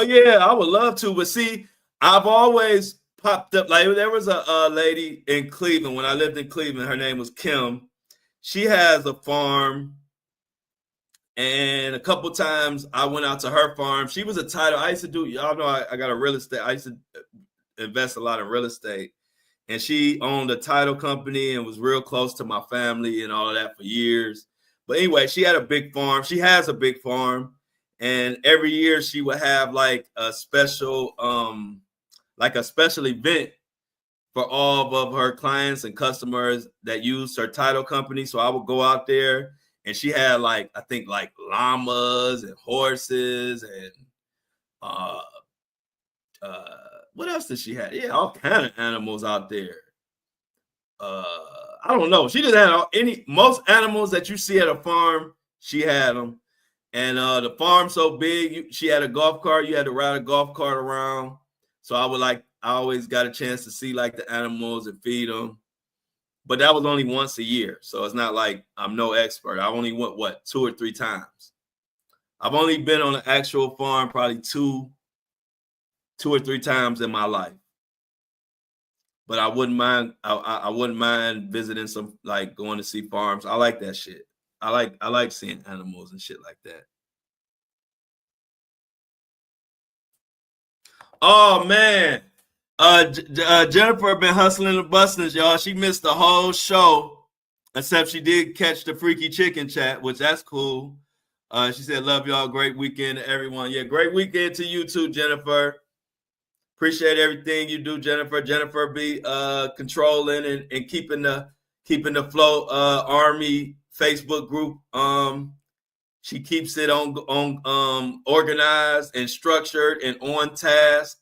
yeah, I would love to, but see, I've always popped up. Like, there was a lady in Cleveland when I lived in Cleveland. Her name was Kim. She has a farm, and a couple times I went out to her farm. She was a title. I used to do. Y'all know I got a real estate. I used to invest a lot in real estate, and she owned a title company and was real close to my family and all of that for years. But anyway, she had a big farm. She has a big farm, and every year she would have like a special event for all of her clients and customers that used her title company. So I would go out there, and she had I think llamas and horses and what else did she have? Yeah, all kind of animals out there. I don't know. She just had most animals that you see at a farm. She had them, And the farm's so big, she had a golf cart. You had to ride a golf cart around. So I always got a chance to see like the animals and feed them. But that was only once a year. So it's not like I'm no expert. I only went, 2 or 3 times. I've only been on an actual farm probably two or 3 times in my life. But I wouldn't mind. I wouldn't mind visiting some, like going to see farms. I like that shit. I like seeing animals and shit like that. Oh man, Jennifer been hustling and busting, y'all. She missed the whole show, except she did catch the freaky chicken chat, which that's cool. She said, "Love y'all. Great weekend to everyone." Yeah, great weekend to you too, Jennifer. Appreciate everything you do, Jennifer. Jennifer be controlling and keeping the flow Army Facebook group. She keeps it on organized and structured and on task.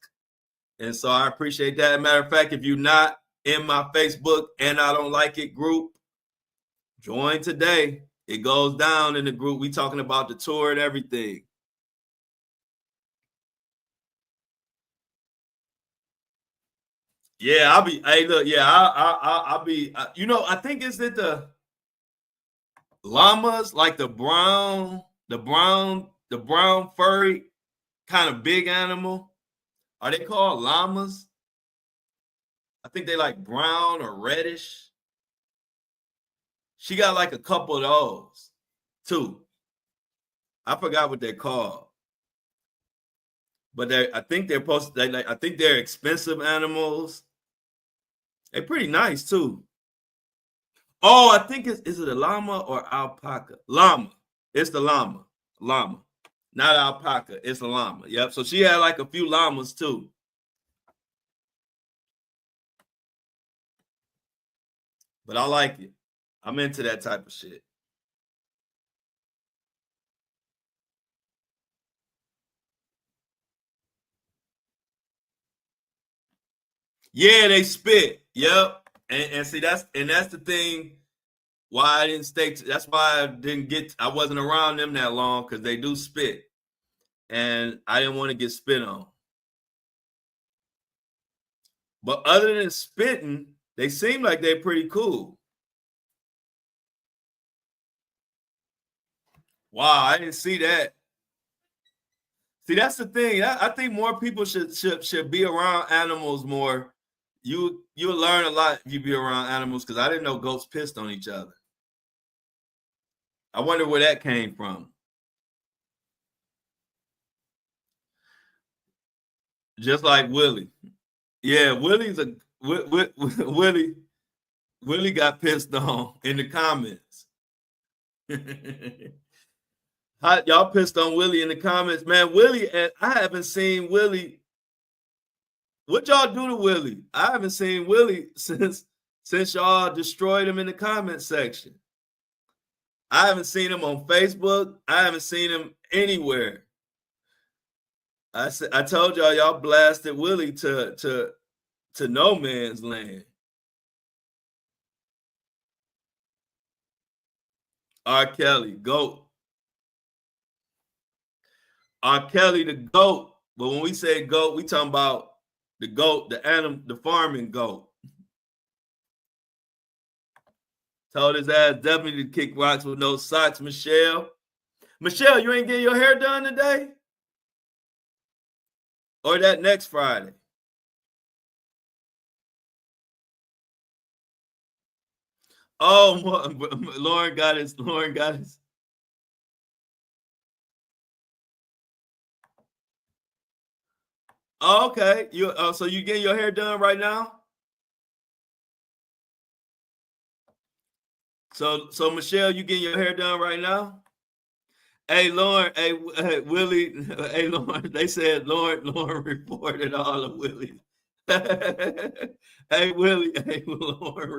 And so I appreciate that. Matter of fact, if you're not in my Facebook and I don't like it group, join today. It goes down in the group. We talking about the tour and everything. Yeah, I'll be. Hey, look. Yeah, I'll be. I think it's that the llamas, like the brown furry kind of big animal. Are they called llamas? I think they like brown or reddish. She got like a couple of those too. I forgot what they're called, but I think they're supposed. I think they're expensive animals. They're pretty nice too. Oh, I think is it a llama or alpaca? Llama. It's the llama. Llama. Not alpaca. It's a llama. Yep. So she had like a few llamas too. But I like it. I'm into that type of shit. Yeah, they spit. Yep. And see that's the thing why I didn't stay. That's why I wasn't around them that long, because they do spit. And I didn't want to get spit on. But other than spitting, they seem like they're pretty cool. Wow, I didn't see that. See, that's the thing. I think more people should be around animals more. You'll learn a lot if you be around animals, because I didn't know goats pissed on each other. I wonder where that came from. Just like Willie. Yeah, Willie. Willie got pissed on in the comments. Y'all pissed on Willie in the comments, man. Willie, and I haven't seen Willie. What y'all do to Willie? I haven't seen Willie since y'all destroyed him in the comment section. I haven't seen him on Facebook. I haven't seen him anywhere. I told y'all blasted Willie to no man's land. R. Kelly, GOAT. R. Kelly, the GOAT. But when we say GOAT, we talking about the GOAT, the animal, the farming GOAT. Told his ass definitely to kick rocks with no socks, Michelle. Michelle, you ain't getting your hair done today? Or that next Friday? Oh, Lauren got his. Oh, okay. So you getting your hair done right now? So Michelle, you getting your hair done right now? Hey Lauren, hey Willie, hey Lauren. They said Lauren reported all of Willie. Hey Willie, hey Lauren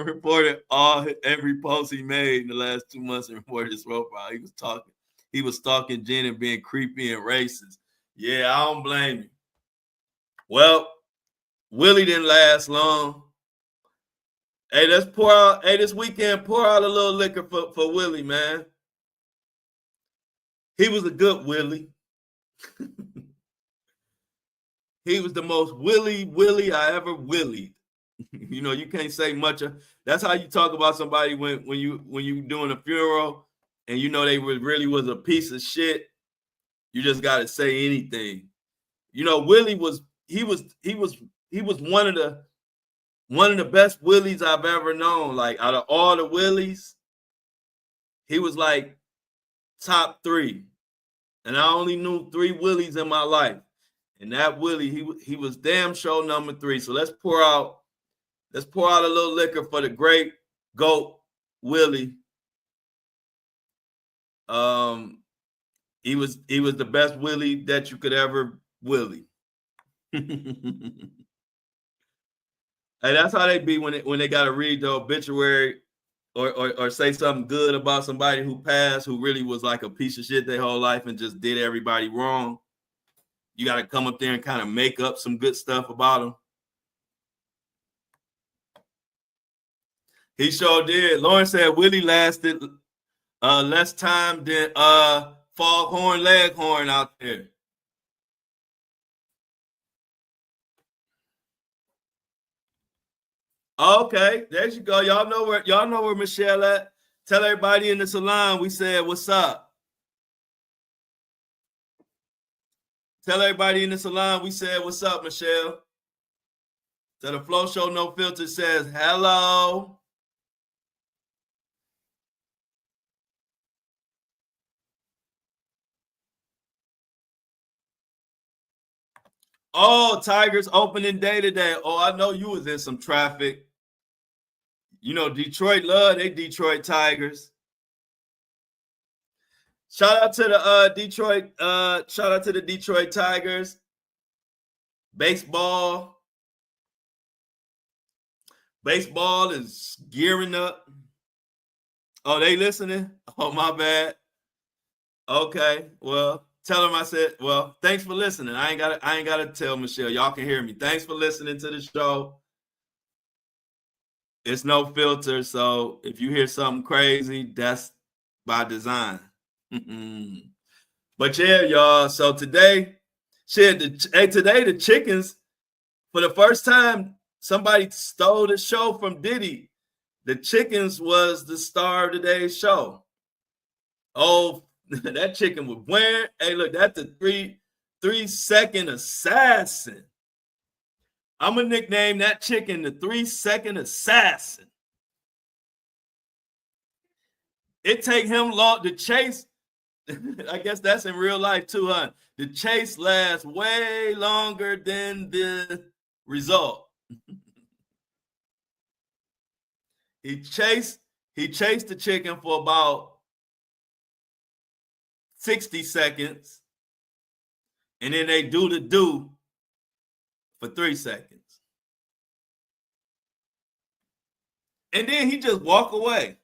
reported every post he made in the last 2 months and reported his profile. He was stalking Jen and being creepy and racist. Yeah, I don't blame you. Well, Willie didn't last long. Hey, let's pour out. Hey, this weekend, pour out a little liquor for Willie, man. He was a good Willie. He was the most Willie I ever willied. You know, you can't say much. That's how you talk about somebody when you doing a funeral and you know they really was a piece of shit. You just got to say anything. You know, Willie was one of the best Willies I've ever known. Like out of all the Willies, he was like top 3. And I only knew 3 Willies in my life. And that Willie, he was damn sure number 3. So let's pour out a little liquor for the great GOAT Willie. He was the best Willie that you could ever Willie. And that's how they be when they gotta read the obituary or say something good about somebody who passed, who really was like a piece of shit their whole life and just did everybody wrong. You got to come up there and kind of make up some good stuff about him. He sure did. Lauren said Willie lasted less time than Foghorn Leghorn out there. Okay, there you go. Y'all know where Michelle at. Tell everybody in the salon we said what's up. Tell everybody in the salon we said what's up, Michelle. So the Flow Show No Filter says hello. Oh, Tigers opening day today. Oh, I know you was in some traffic. You know, Detroit love they Detroit Tigers. Shout out to the Detroit Tigers. Baseball is gearing up. Oh, they listening? Oh, my bad. Okay, well, tell them I said, well, thanks for listening. I ain't gotta tell Michelle. Y'all can hear me. Thanks for listening to the show. It's no filter, so if you hear something crazy, that's by design. But yeah, y'all. So today the chickens, for the first time, somebody stole the show from Diddy. The chickens was the star of today's show. Oh, that chicken was wearing. Hey, look, that's the 3-second assassin. I'm gonna nickname that chicken the 3-second assassin. It take him long to chase. I guess that's in real life too, huh? The chase lasts way longer than the result. He chased the chicken for about 60 seconds, and then they do the do for 3 seconds. And then he just walk away.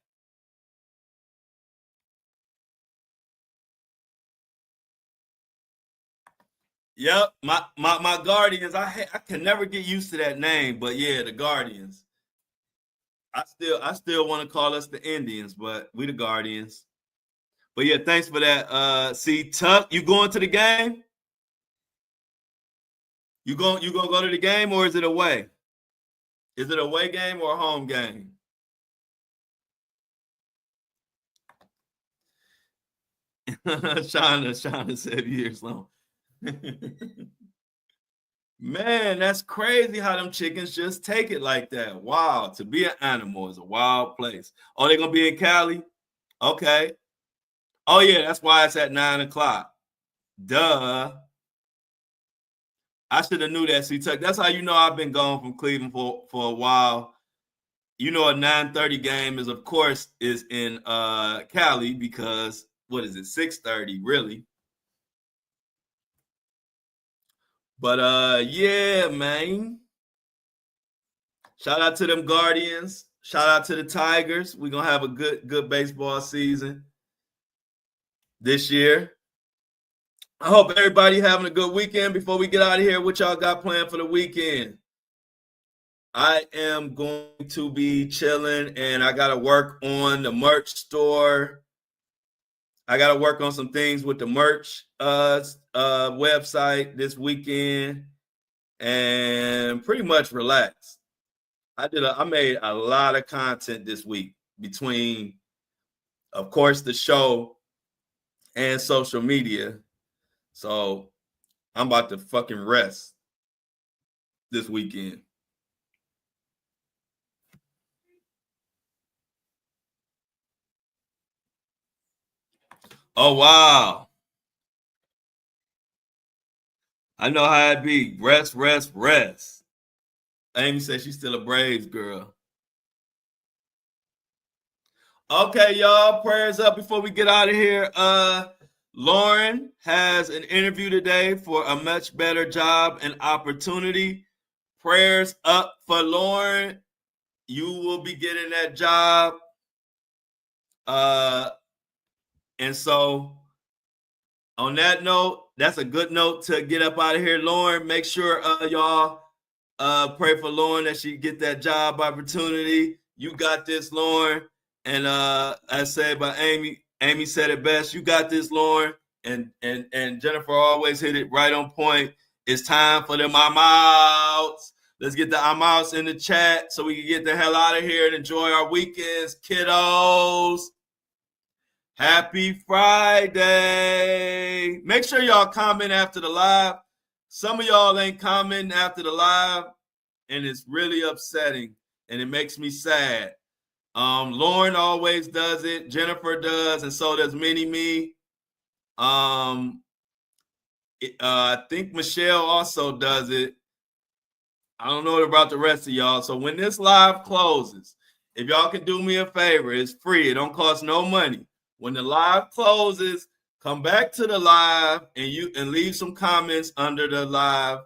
Yep, my Guardians. I can never get used to that name, but yeah, the Guardians. I still want to call us the Indians, but we the Guardians. But yeah, thanks for that. See, Tuck, you going to the game? You gonna go to the game, or is it away? Is it a away game or a home game? Shauna said years long. Man, that's crazy how them chickens just take it like that. Wow, to be an animal is a wild place. Oh, they're gonna be in Cali? Okay. Oh yeah, that's why it's at 9:00. Duh. I should have knew that, C-Tuck. That's how you know I've been gone from Cleveland for a while. You know, a 9:30 game is, of course, is in Cali because what is it, 6:30, really? But yeah, man. Shout out to them Guardians. Shout out to the Tigers. We're gonna have a good baseball season this year. I hope everybody having a good weekend. Before we get out of here, what y'all got planned for the weekend? I am going to be chilling, and I got to work on the merch store. I got to work on some things with the merch website this weekend, and pretty much relax. I made a lot of content this week between, of course, the show and social media. So I'm about to fucking rest this weekend. Oh wow. I know how it be. Rest, rest, rest. Amy says she's still a Braves girl. Okay, y'all. Prayers up before we get out of here. Lauren has an interview today for a much better job and opportunity. Prayers up for Lauren. You will be getting that job. And so on that note, that's a good note to get up out of here. Lauren, make sure y'all pray for Lauren that she get that job opportunity. You got this, Lauren. And I said by Amy said it best. You got this, Lauren. And Jennifer always hit it right on point. It's time for them I'm outs. Let's get the I'm outs in the chat so we can get the hell out of here and enjoy our weekends, kiddos. Happy Friday. Make sure y'all comment after the live. Some of y'all ain't commenting after the live, and it's really upsetting, and it makes me sad. Lauren always does it. Jennifer does, and so does Mini-Me. I think Michelle also does it. I don't know about the rest of y'all. So when this live closes, if y'all can do me a favor, it's free. It don't cost no money. When the live closes, come back to the live and leave some comments under the live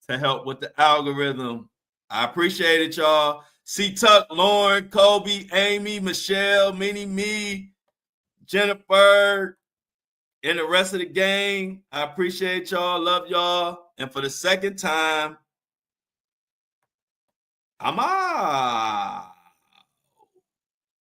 to help with the algorithm. I appreciate it, y'all. C Tuck, Lauren, Kobe, Amy, Michelle, Mini-Me, Jennifer, and the rest of the gang. I appreciate y'all. Love y'all. And for the second time, I'm out.